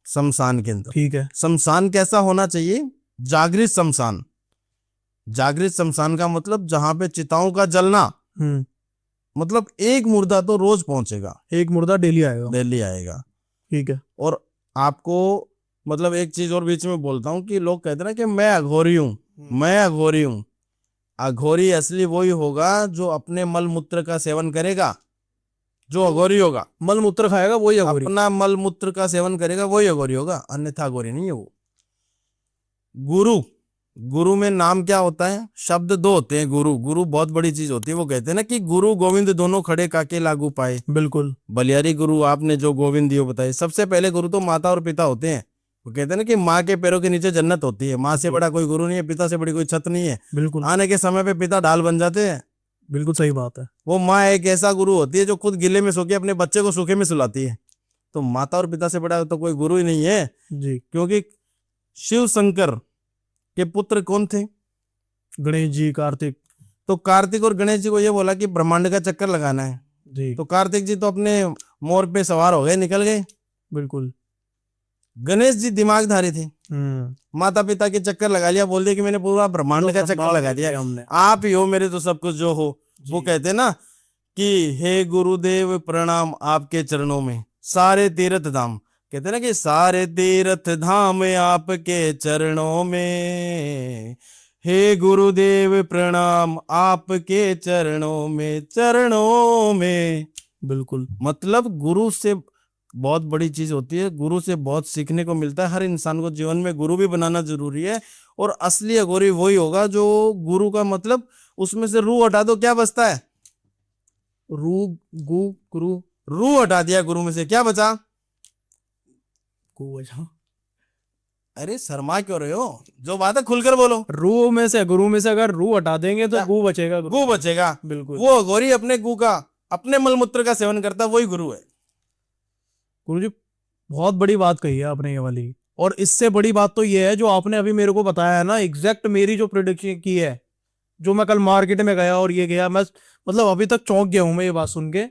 शमशान के अंदर, ठीक है। शमशान कैसा होना चाहिए? जागृत शमशान। जागृत शमशान का मतलब जहां पे चिताओं का जलना, मतलब एक मुर्दा तो रोज पहुंचेगा, एक मुर्दा डेली आएगा। दिल्ली आएगा। ठीक है। और आपको मतलब एक चीज और बीच में बोलता हूँ कि लोग कहते हैं ना कि मैं अघोरी हूं, मैं अघोरी हूं। अघोरी असली वही होगा जो अपने मल मूत्र का सेवन करेगा, जो अघोरी होगा। मल मूत्र खाएगा वही अघोरी। अपना मल मूत्र का सेवन करेगा वही अघोरी होगा, अन्यथा अघोरी नहीं है वो। गुरु, गुरु में नाम क्या होता है? शब्द दो होते हैं। गुरु, गुरु बहुत बड़ी चीज होती है। वो कहते हैं ना कि गुरु गोविंद दोनों खड़े काके लागू पाए। बिल्कुल। बलियारी गुरु आपने जो गोविंद दियो बताए, सबसे पहले गुरु तो माता और पिता होते हैं। वो कहते हैं ना कि माँ के पैरों के नीचे जन्नत होती है। माँ से बड़ा कोई गुरु नहीं है, पिता से बड़ी कोई छत नहीं है। बिल्कुल। आने के समय पे पिता ढाल बन जाते हैं। बिल्कुल सही बात है। वो माँ एक ऐसा गुरु होती है जो खुद गिले में सो के अपने बच्चे को सूखे में सुलाती है। तो माता और पिता से बड़ा तो कोई गुरु ही नहीं है। जी। क्योंकि शिव शंकर के पुत्र कौन थे? गणेश जी, कार्तिक। तो कार्तिक और गणेश जी को ये बोला कि ब्रह्मांड का चक्कर लगाना है। जी। तो कार्तिक जी तो अपने मोर पे सवार हो गए, निकल गए। बिल्कुल। गणेश जी दिमागधारी थे, माता पिता के चक्कर लगा लिया, बोल दिया कि मैंने पूरा ब्रह्मांड का चक्कर लगा दिया, हमने। आप ही हो मेरे तो सब कुछ जो हो। वो कहते हैं ना कि हे गुरुदेव प्रणाम आपके चरणों में, सारे तीर्थ धाम। कहते हैं ना कि सारे तीर्थ धाम आपके चरणों में, हे गुरुदेव प्रणाम आपके चरणों में, चरणों में। बिल्कुल। मतलब गुरु से बहुत बड़ी चीज होती है, गुरु से बहुत सीखने को मिलता है। हर इंसान को जीवन में गुरु भी बनाना जरूरी है। और असली अघोरी वही होगा जो गुरु का मतलब, उसमें से रू हटा दो क्या बचता है? रू, गु, गुरु। रू हटा दिया गुरु में से, क्या बचा? गु बचा। अरे शर्मा क्यों रहे हो? जो बात है खुलकर बोलो। रू में से, गुरु में से अगर रू हटा देंगे तो गु बचेगा। गु बचेगा। बिल्कुल। वो अघोरी अपने गु का, अपने मलमूत्र का सेवन करता, वही गुरु है। गुरुजी बहुत बड़ी बात कही है आपने ये वाली। और इससे बड़ी बात तो ये है जो आपने अभी मेरे को बताया है ना, एग्जैक्ट मेरी जो प्रेडिक्शन की है, जो मैं कल मार्केट में गया और ये गया, मैं मतलब अभी तक चौंक गया हूं मैं ये बात सुन के।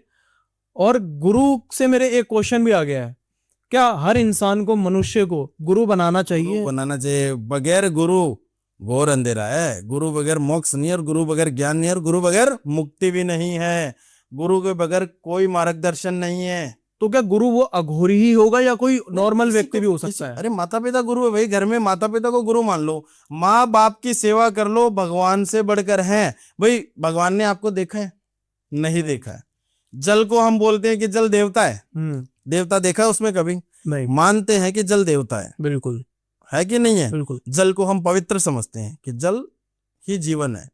और गुरु से मेरे एक क्वेश्चन भी आ गया है, क्या हर इंसान को, मनुष्य को गुरु बनाना चाहिए? बनाना चाहिए। बगैर गुरु घोर अंधेरा है। गुरु बगैर मोक्ष नहीं है, और गुरु बगैर ज्ञान नहीं है, और गुरु बगैर मुक्ति भी नहीं है। गुरु के बगैर कोई मार्गदर्शन नहीं है। तो क्या गुरु वो अघोरी ही होगा या कोई नॉर्मल किसी व्यक्ति को- भी हो किसी- सकता है? अरे माता पिता गुरु है भाई। घर में माता पिता को गुरु मान लो, माँ बाप की सेवा कर लो, भगवान से बढ़कर हैं भाई। भगवान ने आपको देखा है? नहीं देखा है। जल को हम बोलते हैं कि जल देवता है, देवता देखा है उसमें कभी? नहीं। मानते हैं कि जल देवता बिल्कुल है कि नहीं है? बिल्कुल जल को हम पवित्र समझते हैं कि जल ही जीवन है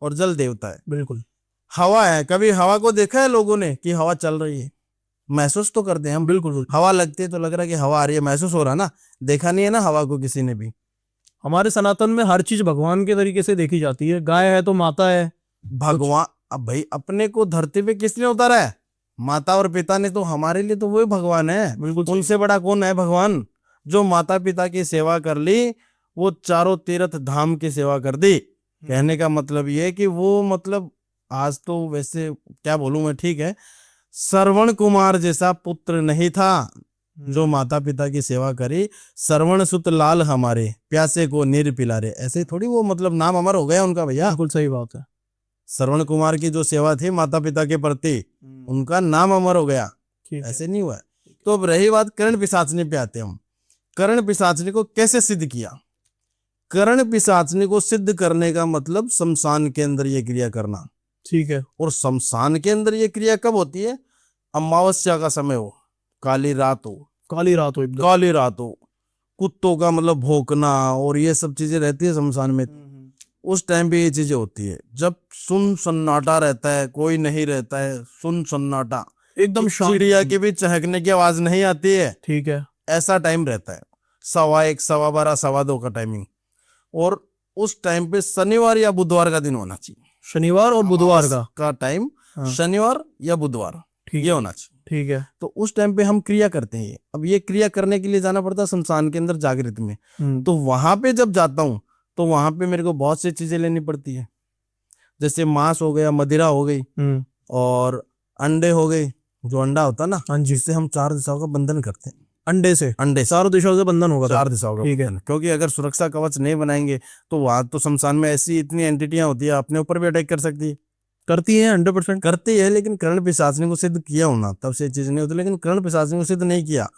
और जल देवता है। बिल्कुल। हवा है, कभी हवा को देखा है लोगों ने कि हवा चल रही है? महसूस तो करते हैं हम। बिल्कुल हवा लगती है तो लग रहा है कि हवा आ रही है, महसूस हो रहा ना। देखा नहीं है ना हवा को किसी ने भी। हमारे सनातन में हर चीज भगवान के तरीके से देखी जाती है। गाय है तो माता है। भगवान, अब भाई अपने को धरती पे किसने उतारा है? माता और पिता ने। तो हमारे लिए तो वही भगवान है। बिल्कुल उनसे बड़ा कौन है? भगवान। जो माता पिता की सेवा कर ली, वो चारों तीर्थ धाम की सेवा कर दी। कहने का मतलब ये है कि वो, मतलब आज तो वैसे क्या बोलूं मैं, ठीक है, श्रवण कुमार जैसा पुत्र नहीं था जो माता पिता की सेवा करी। श्रवण सुत लाल हमारे, प्यासे को नीर पिलारे। ऐसे थोड़ी वो मतलब नाम अमर हो गया उनका भैया। बिल्कुल सही बात है। श्रवण कुमार की जो सेवा थी माता पिता के प्रति, उनका नाम अमर हो गया। ठीक है। ऐसे नहीं हुआ। तो अब रही बात कर्ण पिशाचनी पे आते हैं हम। कर्ण पिशाचनी को कैसे सिद्ध किया? कर्ण पिशाचनी को सिद्ध करने का मतलब शमशान के अंदर ये क्रिया करना। ठीक है। और शमशान के अंदर ये क्रिया कब होती है? अमावस्या का समय हो, काली रात हो, काली रात हो एकदम। काली रात हो, कुत्तों का मतलब भौंकना और ये सब चीजें रहती है शमशान में। उस टाइम पे ये चीजें होती है जब सुन सन्नाटा रहता है, कोई नहीं रहता है, सुन सन्नाटा, एकदम शांत। चिड़िया की भी चहकने की आवाज नहीं आती है। ठीक है। ऐसा टाइम रहता है, 1:15, 12:15, 2:15 का टाइमिंग। और उस टाइम पे शनिवार या बुधवार का दिन होना चाहिए। शनिवार और बुधवार का टाइम हाँ। शनिवार या बुधवार, ठीक ये होना चाहिए। ठीक है। तो उस टाइम पे हम क्रिया करते हैं। अब ये क्रिया करने के लिए जाना पड़ता है शमशान के अंदर जागृत में। तो वहां पे जब जाता हूँ तो वहां पे मेरे को बहुत सी चीजें लेनी पड़ती है। जैसे मांस हो गया, मदिरा हो गई, और अंडे हो गए। जो अंडा होता है ना, हाँ जी। जिससे हम 4 दिशाओं का बंधन करते हैं। अंडे से अंडे से चारों दिशाओं से बंधन होगा। 4 दिशाओं का ठीक है। बंधन। क्योंकि अगर सुरक्षा कवच नहीं बनाएंगे तो वहां तो शमशान में ऐसी इतनी एंटिटियां होती है, अपने ऊपर भी अटैक कर सकती है। करती है 100%। करती है, लेकिन कर्ण पिशाचनी को सिद्ध किया होना तब से चीज नहीं होती। लेकिन कर्ण पिशाचनी को सिद्ध नहीं किया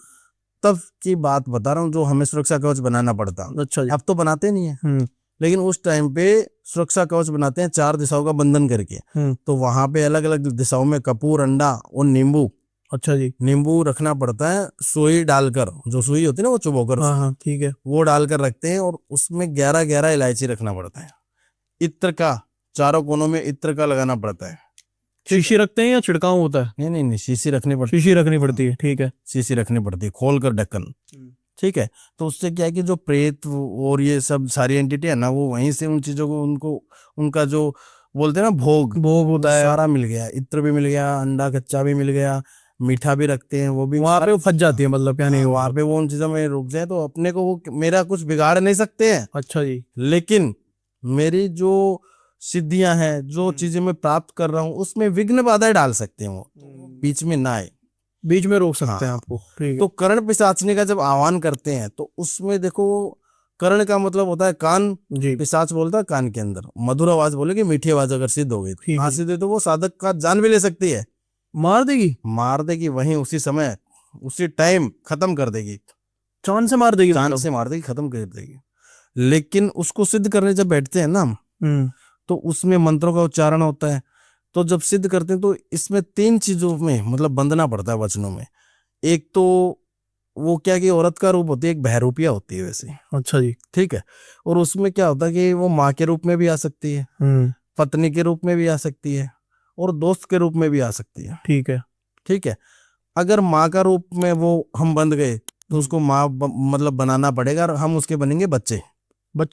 तब की बात बता रहा हूँ, जो हमें सुरक्षा कवच बनाना पड़ता। अच्छा जी। अब तो बनाते नहीं है, लेकिन उस टाइम पे सुरक्षा कवच बनाते हैं 4 दिशाओं का बंधन करके। तो वहां पे अलग अलग दिशाओं में कपूर, अंडा और नींबू। अच्छा जी। नींबू रखना पड़ता है, सुई डालकर, जो सुई होती है ना वो चुबोकर, हाँ ठीक है। वो डालकर रखते हैं। और उसमें 11 इलायची रखना पड़ता है। इत्र का, चारों कोनों में इत्र का लगाना पड़ता है। शीशी रखते हैं या छिड़काव होता है? नहीं नहीं नहीं, शीशी रखनी पड़ती है। शीशी रखनी पड़ती है। ठीक है। शीशी रखनी पड़ती है, खोल कर ढक्कन। ठीक है। तो उससे क्या है कि जो प्रेत और ये सब सारी एंटिटी है ना, वो वहीं से उन चीजों को, उनको उनका जो बोलते हैं ना भोग होता है। सारा मिल गया। इत्र भी मिल गया, अंडा कच्चा भी मिल गया, मीठा भी रखते हैं, वो भी वहां पे फंस जाती है, मतलब क्या नहीं हुआ। वहां पे वो उन चीजों में रुक जाए तो अपने को वो मेरा कुछ बिगाड़ नहीं सकते हैं। अच्छा जी। लेकिन मेरी जो सिद्धियां हैं, जो चीजें मैं प्राप्त कर रहा हूँ, उसमें विघ्न बाधाएं डाल सकते हैं, वो बीच में ना आए, बीच में रोक सकते हैं हाँ। आपको। ठीक है। तो कर्ण पिशाचनी का जब आह्वान करते हैं तो उसमें देखो, कर्ण का मतलब होता है कान। जी। पिशाच बोलता है कान के अंदर। मधुर आवाज बोलेगी, मीठी आवाज अगर सिद्ध हो गई, कहाँ सिद्ध है, तो वो साधक का जान भी ले सकती है, मार देगी। मार देगी वहीं उसी समय, उसी टाइम खत्म कर देगी। चांद से मार देगी। चांद से मार देगी, खत्म कर देगी। लेकिन उसको सिद्ध करने जब बैठते हैं ना हम, तो उसमें मंत्रों का उच्चारण होता है। तो जब सिद्ध करते हैं तो इसमें 3 चीजों में मतलब बंधना पड़ता है वचनों में। एक तो वो क्या कि औरत का रूप होती है, एक बहरूपिया होती है वैसे। अच्छा जी। ठीक है। और उसमें क्या होता है कि वो माँ के रूप में भी आ सकती है, पत्नी के रूप में भी आ सकती है, और दोस्त के रूप में भी आ सकती है। ठीक है। ठीक है। अगर माँ का रूप में वो हम बंध गए तो उसको माँ मतलब बनाना पड़ेगा, और हम उसके बनेंगे बच्चे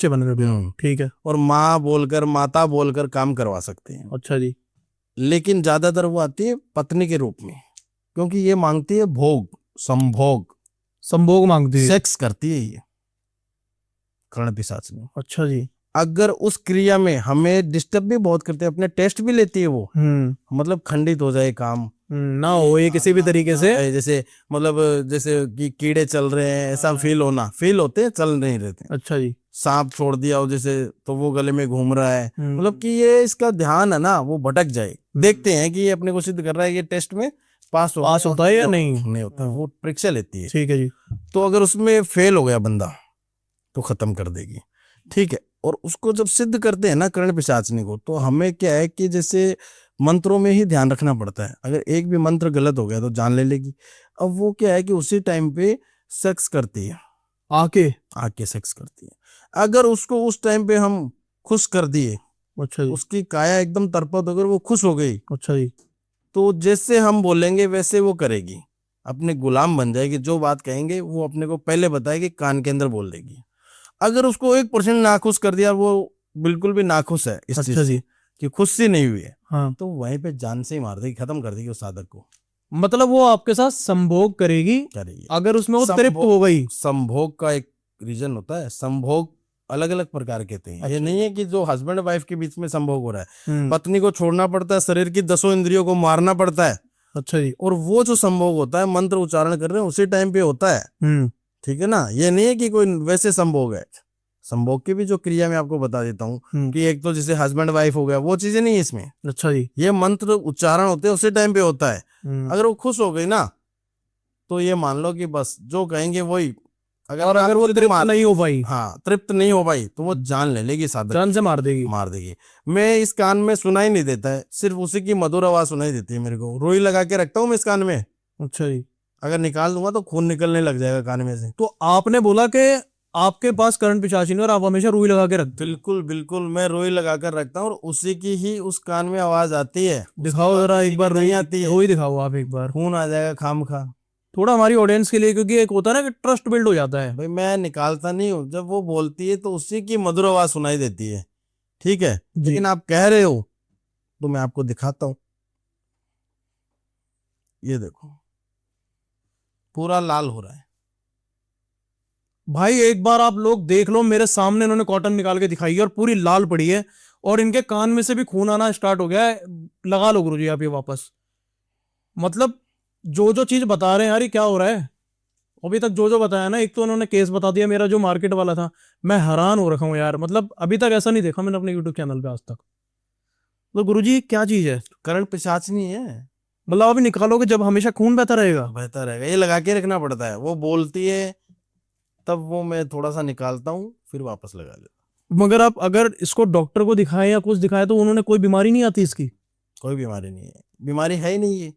बन रहे। ठीक है। और माँ बोलकर, माता बोलकर काम करवा सकते हैं। अच्छा जी। लेकिन ज्यादातर वो आती है पत्नी के रूप में, क्योंकि ये मांगती है भोग, संभोग मांगती है। सेक्स करती है ये कर्ण पिशाचनी। अच्छा जी। अगर उस क्रिया में हमें डिस्टर्ब भी बहुत करते हैं, अपने टेस्ट भी लेती है वो, मतलब खंडित हो जाए काम, ना हो ये किसी भी तरीके से, जैसे मतलब जैसे कि कीड़े चल रहे हैं, ऐसा फील होते हैं, चल नहीं रहते। अच्छा जी। सांप छोड़ दिया हो जैसे, तो वो गले में घूम रहा है, मतलब कि ये इसका ध्यान है ना वो भटक जाए। देखते हैं कि ये अपने को सिद्ध कर रहा है, ये टेस्ट में पास होता है या नहीं होता, वो परीक्षा लेती है। ठीक है जी। तो अगर उसमें फेल हो गया बंदा तो खत्म कर देगी, ठीक है। और उसको जब सिद्ध करते हैं ना कर्ण पिशाचनी को, तो हमें क्या है कि जैसे मंत्रों में ही ध्यान रखना पड़ता है, अगर एक भी मंत्र गलत हो गया तो जान ले लेगी। अब वो क्या है कि उसी टाइम पे सेक्स करती है, आके सेक्स करती है। अगर उसको उस टाइम पे हम खुश कर दिए, अच्छा जी। उसकी काया एकदम तरपत, अगर वो खुश हो गई, अच्छा जी। तो जैसे हम बोलेंगे वैसे वो करेगी, अपने गुलाम बन जाएगी। जो बात कहेंगे वो अपने को पहले बताएगी, कान के अंदर बोल देगी। अगर उसको 1% नाखुश कर दिया, वो बिल्कुल भी नाखुश है इस चीज से कि खुश सी नहीं हुई है, हाँ। तो वहीं पे जान से ही मार देगी, खत्म कर देगी उस साधक को। मतलब वो आपके साथ संभोग करेगी अगर उसमें वो तृप्त हो गई। संभोग का एक रीजन होता है, संभोग अलग अलग प्रकार के थे। ये नहीं है कि जो हस्बैंड वाइफ के बीच में संभोग हो रहा है, पत्नी को छोड़ना पड़ता है, शरीर की 10 इंद्रियों को मारना पड़ता है। अच्छा जी। और वो जो संभोग होता है, मंत्र उच्चारण कर रहे हैं उसी टाइम पे होता है, ठीक है ना। ये नहीं है कि कोई वैसे संभोग है। संभोग की भी जो क्रिया मैं आपको बता देता हूँ कि एक तो जैसे हस्बैंड वाइफ हो गया, वो चीजें नहीं है इसमें। अच्छा जी। ये मंत्र उच्चारण होते हैं उसी टाइम पे होता है। अगर वो खुश हो गई ना, तो ये मान लो कि बस जो कहेंगे वही। अगर वो तृप्त नहीं हो पाई, हाँ तृप्त नहीं हो पाई, तो वो जान ले लेगी, साधक जान से मार देगी। मैं इस कान में सुनाई नहीं देता है, सिर्फ उसी की मधुर आवाज सुनाई देती है मेरे को। रुई लगा के रखता हूँ मैं इस कान में। अच्छा जी। अगर निकाल दूंगा तो खून निकलने लग जाएगा कान में से। तो आपने बोला कि आपके पास कर्ण पिशाचिनी और आप हमेशा रुई लगा के रखते? बिल्कुल बिल्कुल, मैं रुई लगा कर रखता हूँ और उसी की ही उस कान में आवाज आती है। दिखाओ जरा एक बार, नहीं आती है, रुई दिखाओ आप एक बार। खून आ जाएगा खामखा। थोड़ा हमारी ऑडियंस के लिए, क्योंकि एक होता है ना कि ट्रस्ट बिल्ड हो जाता है। भाई मैं निकालता नहीं हूँ, जब वो बोलती है तो उसी की मधुर आवाज सुनाई देती है, ठीक है। लेकिन आप कह रहे हो तो मैं आपको दिखाता हूँ। ये देखो पूरा लाल हो रहा है भाई, एक बार आप लोग देख लो, मेरे सामने इन्होंने कॉटन निकाल के दिखाई है और पूरी लाल पड़ी है, और इनके कान में से भी खून आना स्टार्ट हो गया है। लगा लो गुरुजी आप ये वापस। मतलब जो जो चीज बता रहे हैं यार, ये क्या हो रहा है? अभी तक जो जो बताया ना, एक तो उन्होंने केस बता दिया मेरा जो मार्केट वाला था, मैं हैरान हो रखा हूँ यार। मतलब अभी तक ऐसा नहीं देखा मैंने अपने यूट्यूब चैनल पे आज तक। तो गुरुजी क्या चीज है? कर्ण पिशाचनी है। मतलब अभी निकालोगे जब हमेशा खून बहता रहेगा? बहता रहेगा, ये लगा के रखना पड़ता है। वो बोलती है तब वो मैं थोड़ा सा निकालता हूँ, फिर वापस लगा लेता। मगर आप अगर इसको डॉक्टर को दिखाएं या कुछ दिखाएं तो उन्होंने कोई बीमारी नहीं आती इसकी? कोई बीमारी नहीं है, बीमारी है ही नहीं है।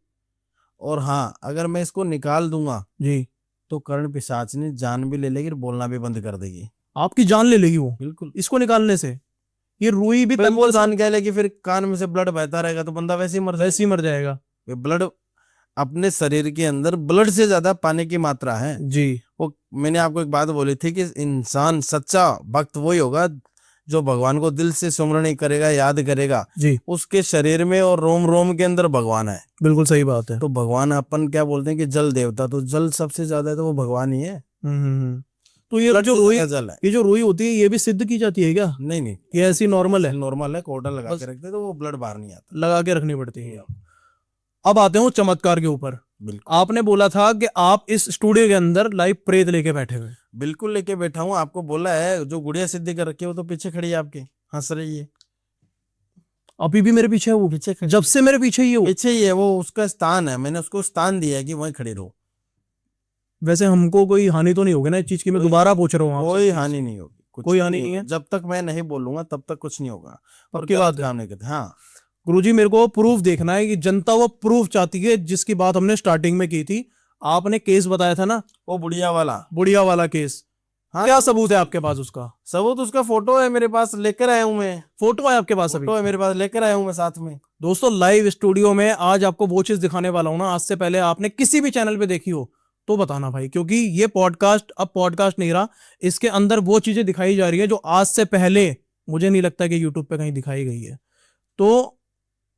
और हाँ, अगर मैं इसको निकाल दूंगा जी तो कर्ण पिशाचनी जान भी ले लेगी, बोलना भी बंद कर देगी। आपकी जान ले लेगी वो बिल्कुल, इसको निकालने से। ये रुई भी वो जान क्या लेगी, फिर कान में से ब्लड बहता रहेगा तो बंदा वैसे ही मर जाएगा। ब्लड, अपने शरीर के अंदर ब्लड से ज्यादा पानी की मात्रा है जी। वो मैंने आपको एक बात बोली थी कि इंसान सच्चा भक्त वही होगा जो भगवान को दिल से सुमरण करेगा, याद करेगा जी। उसके शरीर में और रोम रोम के अंदर भगवान है। बिल्कुल सही बात है। तो भगवान, अपन क्या बोलते हैं कि जल देवता, तो जल सबसे ज्यादा है तो वो भगवान ही है। तो ये जो रुई, जल है, ये जो रुई होती है, ये भी सिद्ध की जाती है क्या? नहीं, ये ऐसी नॉर्मल है? नॉर्मल है, कॉटन लगा के रखते तो वो ब्लड बाहर नहीं आता, लगा के रखनी पड़ती है। अब आते हो चमत्कार के ऊपर। बिल्कुल, आपने बोला था कि आप इस स्टूडियो के अंदर लाइव प्रेत लेके बैठे हुए। बिल्कुल लेके बैठा हूँ। आपको बोला है, जो गुड़िया सिद्धि कर रखी है वो तो पीछे खड़ी है आपके, हंस रही है। अभी भी मेरे पीछे है वो? पीछे जब से मेरे पीछे ही है वो? पीछे ही है वो, उसका स्थान है, मैंने उसको स्थान दिया है कि वहीं खड़ी रहो। वैसे हमको कोई हानि तो नहीं होगी ना इस चीज की? मैं दोबारा पूछ रहा हूँ। कोई हानि नहीं होगी, कोई हानि नहीं है। जब तक मैं नहीं बोलूंगा तब तक कुछ नहीं होगा। और क्या बात काम नहीं करते। हाँ गुरुजी, मेरे को प्रूफ देखना है कि जनता वो प्रूफ चाहती है जिसकी बात हमने स्टार्टिंग में की थी। आपने केस बताया था ना, वो बुढ़िया वाला केस। हाँ, क्या सबूत है आपके पास उसका? सबूत उसका फोटो है मेरे पास, लेकर आया हूं मैं। फोटो है आपके पास? फोटो है मेरे पास, लेकर आया हूं मैं साथ में। दोस्तों लाइव स्टूडियो में आज आपको वो चीज दिखाने वाला हूं ना, आज से पहले आपने किसी भी चैनल पे देखी हो तो बताना भाई, क्योंकि ये पॉडकास्ट अब पॉडकास्ट नहीं रहा, इसके अंदर वो चीजें दिखाई जा रही है जो आज से पहले मुझे नहीं लगता कि यूट्यूब पे कहीं दिखाई गई है। तो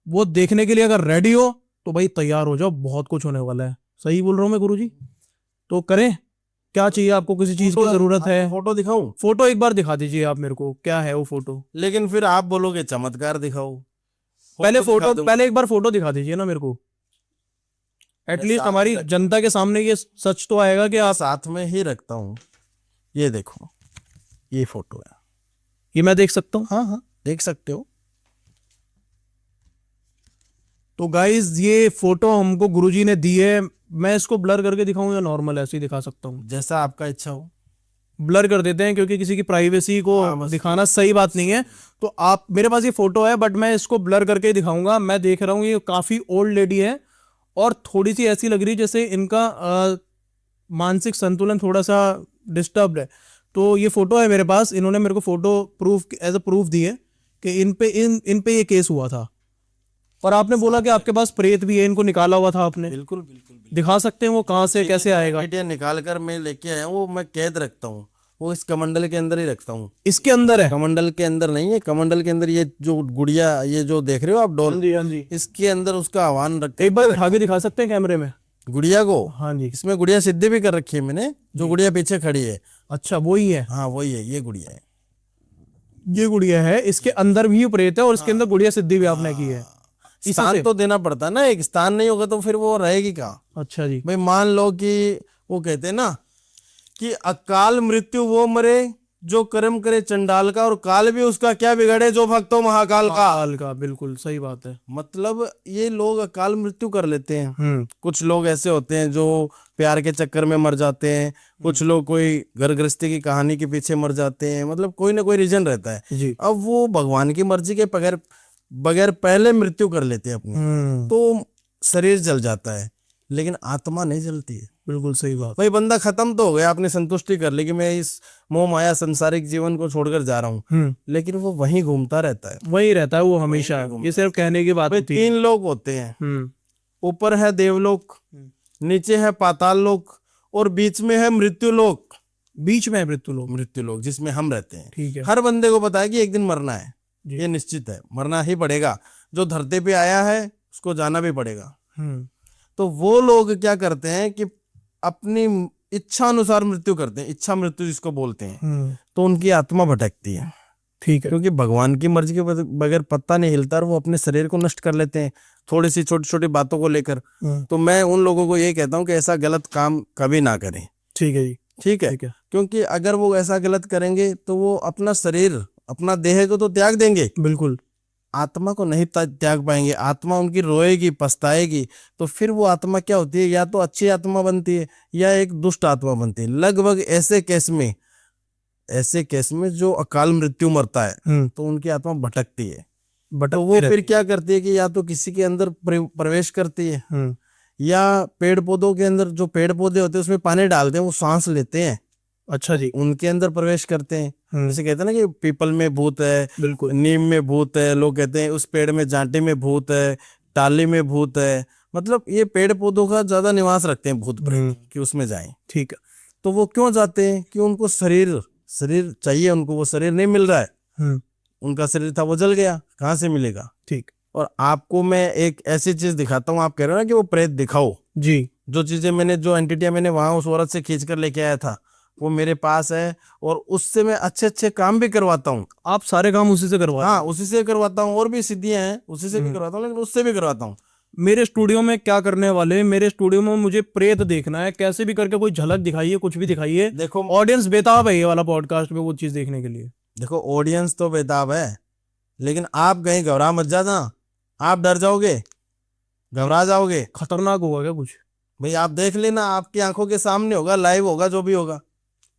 वो देखने के लिए अगर रेडी हो तो भाई तैयार हो जाओ, बहुत कुछ होने वाला है। सही बोल रहा हूं मैं गुरुजी? तो करें, क्या चाहिए आपको? किसी चीज की जरूरत है? फोटो दिखाऊं? फोटो एक बार दिखा दीजिए आप मेरे को, क्या है वो फोटो? लेकिन फिर आप बोलोगे चमत्कार दिखाओ। पहले एक बार फोटो दिखा दीजिए ना मेरे को, एटलीस्ट हमारी जनता के सामने ये सच तो आएगा कि आप। साथ में ही रखता हूं, ये देखो। ये फोटो है। ये मैं देख सकता हूँ? हाँ हाँ, देख सकते हो। तो गाइज ये फोटो हमको गुरुजी ने दी है। मैं इसको ब्लर करके दिखाऊं या नॉर्मल ऐसे ही दिखा सकता हूँ? जैसा आपका इच्छा हो। ब्लर कर देते हैं क्योंकि किसी की प्राइवेसी को दिखाना सही बात नहीं है। तो आप, मेरे पास ये फोटो है बट मैं इसको ब्लर करके ही दिखाऊंगा। मैं देख रहा हूँ ये काफी ओल्ड लेडी है और थोड़ी सी ऐसी लग रही है जैसे इनका मानसिक संतुलन थोड़ा सा डिस्टर्ब है। तो ये फोटो है मेरे पास, इन्होंने मेरे को photo proof as a proof दी है कि इन पे ये केस हुआ था। और आपने बोला कि आपके पास प्रेत भी है, इनको निकाला हुआ था आपने? बिल्कुल बिल्कुल। दिखा सकते हैं वो कहाँ से कैसे आएगा? आइडिया निकाल कर मैं लेके आया हूँ, वो मैं कैद रखता हूँ, वो इस कमंडल के अंदर ही रखता हूँ। इसके अंदर है? कमंडल के अंदर नहीं है, कमंडल के अंदर ये जो गुड़िया, ये जो देख रहे हो आप डॉल, जी हाँ जी। इसके अंदर उसका आह्वान रखते एक बार उठा के दिखा सकते हैं कैमरे में? गुड़िया को। हाँ जी। इसमें गुड़िया सिद्धि भी कर रखी है मैंने, जो गुड़िया पीछे खड़ी है। अच्छा वही है? हाँ वही है, ये गुड़िया है। ये गुड़िया है, इसके अंदर भी प्रेत है और इसके अंदर गुड़िया सिद्धि भी आपने की है? स्थान तो देना पड़ता है ना, एक स्थान नहीं होगा तो फिर वो रहेगी कहाँ। अच्छा जी। भाई मान लो कि वो कहते हैं ना कि अकाल मृत्यु वो मरे जो कर्म करे चंडाल का, और काल भी उसका क्या बिगड़े जो भक्त हो महाकाल का। काल का, बिल्कुल सही बात है। मतलब ये लोग अकाल मृत्यु कर लेते हैं। हम्म। कुछ लोग ऐसे होते हैं जो प्यार के चक्कर में मर जाते हैं, कुछ लोग कोई घर गृहस्थी की कहानी के पीछे मर जाते हैं, मतलब कोई ना कोई रीजन रहता है। जी। अब वो भगवान की मर्जी के बगैर बगैर पहले मृत्यु कर लेते हैं अपनी, तो शरीर जल जाता है, लेकिन आत्मा नहीं जलती है। बिल्कुल सही बात। भाई बंदा खत्म तो हो गया, आपने संतुष्टि कर ली कि मैं इस मोह माया सांसारिक जीवन को छोड़कर जा रहा हूँ, लेकिन वो वहीं घूमता रहता है, वही रहता है वो हमेशा। ये सिर्फ कहने की बात भाई होती है। 3 लोग होते हैं, ऊपर है देवलोक, नीचे है पाताल लोक, और बीच में है मृत्यु लोक। बीच में है मृत्यु लोक? मृत्यु लोक जिसमें हम रहते हैं। ठीक है। हर बंदे को पता है कि एक दिन मरना है, ये निश्चित है, मरना ही पड़ेगा। जो धरती पे आया है उसको जाना भी पड़ेगा। तो वो लोग क्या करते हैं कि अपनी इच्छा अनुसार मृत्यु करते हैं, इच्छा मृत्यु जिसको बोलते हैं। तो उनकी आत्मा भटकती है। ठीक है। क्योंकि भगवान की मर्जी के बगैर पत्ता नहीं हिलता, और वो अपने शरीर को नष्ट कर लेते हैं थोड़ी सी छोटी छोटी बातों को लेकर। तो मैं उन लोगों को ये कहता हूँ कि ऐसा गलत काम कभी ना करें। ठीक है जी। ठीक है, क्योंकि अगर वो ऐसा गलत करेंगे तो वो अपना शरीर, अपना देह को तो त्याग देंगे, बिल्कुल, आत्मा को नहीं त्याग पाएंगे। आत्मा उनकी रोएगी, पछताएगी। तो फिर वो आत्मा क्या होती है, या तो अच्छी आत्मा बनती है या एक दुष्ट आत्मा बनती है। लगभग ऐसे केस में जो अकाल मृत्यु मरता है तो उनकी आत्मा भटकती है। तो वो फिर क्या करती है कि या तो किसी के अंदर प्रवेश करती है, या पेड़ पौधों के अंदर, जो पेड़ पौधे होते हैं उसमें पानी डालते हैं, वो सांस लेते हैं। अच्छा जी। उनके अंदर प्रवेश करते हैं। जैसे कहते हैं ना कि पीपल में भूत है, बिल्कुल, नीम में भूत है, लोग कहते हैं उस पेड़ में जांटी में भूत है, टाली में भूत है। मतलब ये पेड़ पौधों का ज्यादा निवास रखते हैं भूत प्रेत कि उसमें जाएं। ठीक है। तो वो क्यों जाते हैं कि उनको शरीर चाहिए, उनको वो शरीर नहीं मिल रहा है। उनका शरीर था वो जल गया, कहाँ से मिलेगा। ठीक। और आपको मैं एक ऐसी चीज दिखाता हूँ, आप कह रहे हो ना कि वो प्रेत दिखाओ जी। जो चीजें मैंने, जो एंटिटियां मैंने वहां उस औरत से खींच कर लेके आया था, वो मेरे पास है, और उससे मैं अच्छे अच्छे काम भी करवाता हूँ। आप सारे काम उसी से करवाते? हाँ, उसी से करवाता हूँ, और भी सिद्धियां हैं उसी से भी करवाता हूँ, लेकिन उससे भी करवाता हूँ। मेरे स्टूडियो में क्या करने वाले, मेरे स्टूडियो में मुझे प्रेत देखना है, कैसे भी करके कोई झलक दिखाइए, कुछ भी दिखाइए। देखो ऑडियंस बेताब है ये वाला पॉडकास्ट में वो चीज देखने के लिए। देखो ऑडियंस तो बेताब है, लेकिन आप कहीं घबरा मत जाना। आप डर जाओगे, घबरा जाओगे। खतरनाक होगा क्या कुछ? भाई आप देख लेना, आपकी आंखों के सामने होगा, लाइव होगा, जो भी होगा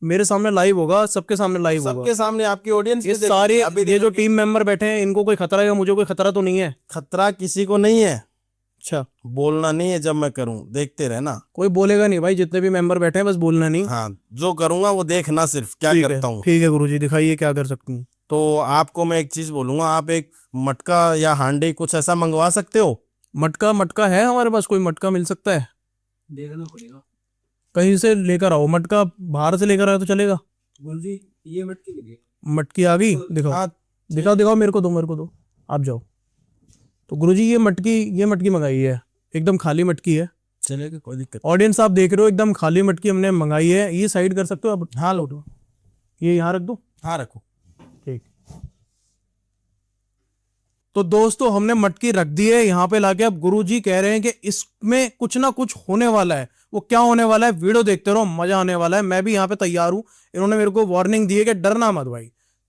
मेरे सामने लाइव होगा, सबके सामने लाइव होगा, सबके सामने आपकी ऑडियंस। ये सारे ये जो टीम मेंबर बैठे हैं, इनको कोई खतरा है? मुझे कोई खतरा तो नहीं है? खतरा किसी को नहीं है। अच्छा, बोलना नहीं है, जब मैं करूं देखते रहना। कोई बोलेगा नहीं भाई, जितने भी मेंबर बैठे हैं बस बोलना नहीं। हाँ, जो करूंगा वो देखना, सिर्फ क्या करता हूँ। ठीक है गुरुजी, दिखाइए क्या कर सकती हूँ। तो आपको मैं एक चीज बोलूंगा, आप एक मटका या हांडी कुछ ऐसा मंगवा सकते हो। मटका है हमारे पास, कोई मटका मिल सकता है? देखना पड़ेगा, कहीं से लेकर आओ मटका, बाहर से लेकर आए तो चलेगा? गुरुजी ये मटकी लगी, मटकी आ गई, दिखाओ। हाँ, दिखाओ, मेरे को दो, आप जाओ। तो गुरुजी ये मटकी मंगाई है, एकदम खाली मटकी है। चलेगा, कोई दिक्कत। ऑडियंस आप देख रहे हो, एकदम खाली मटकी हमने मंगाई है। ये साइड कर सकते हो आप? हाँ लो, ये यहाँ रख दो। हाँ रखो। ठीक। तो दोस्तों हमने मटकी रख दी है यहाँ पे लाके। अब गुरुजी कह रहे हैं कि इसमें कुछ ना कुछ होने वाला है। वो क्या होने वाला है, वीडियो देखते रहो, मजा आने वाला है। मैं भी यहाँ पे तैयार हूँ। इन्होंने मेरे को वार्निंग दी है कि डरना मत भाई।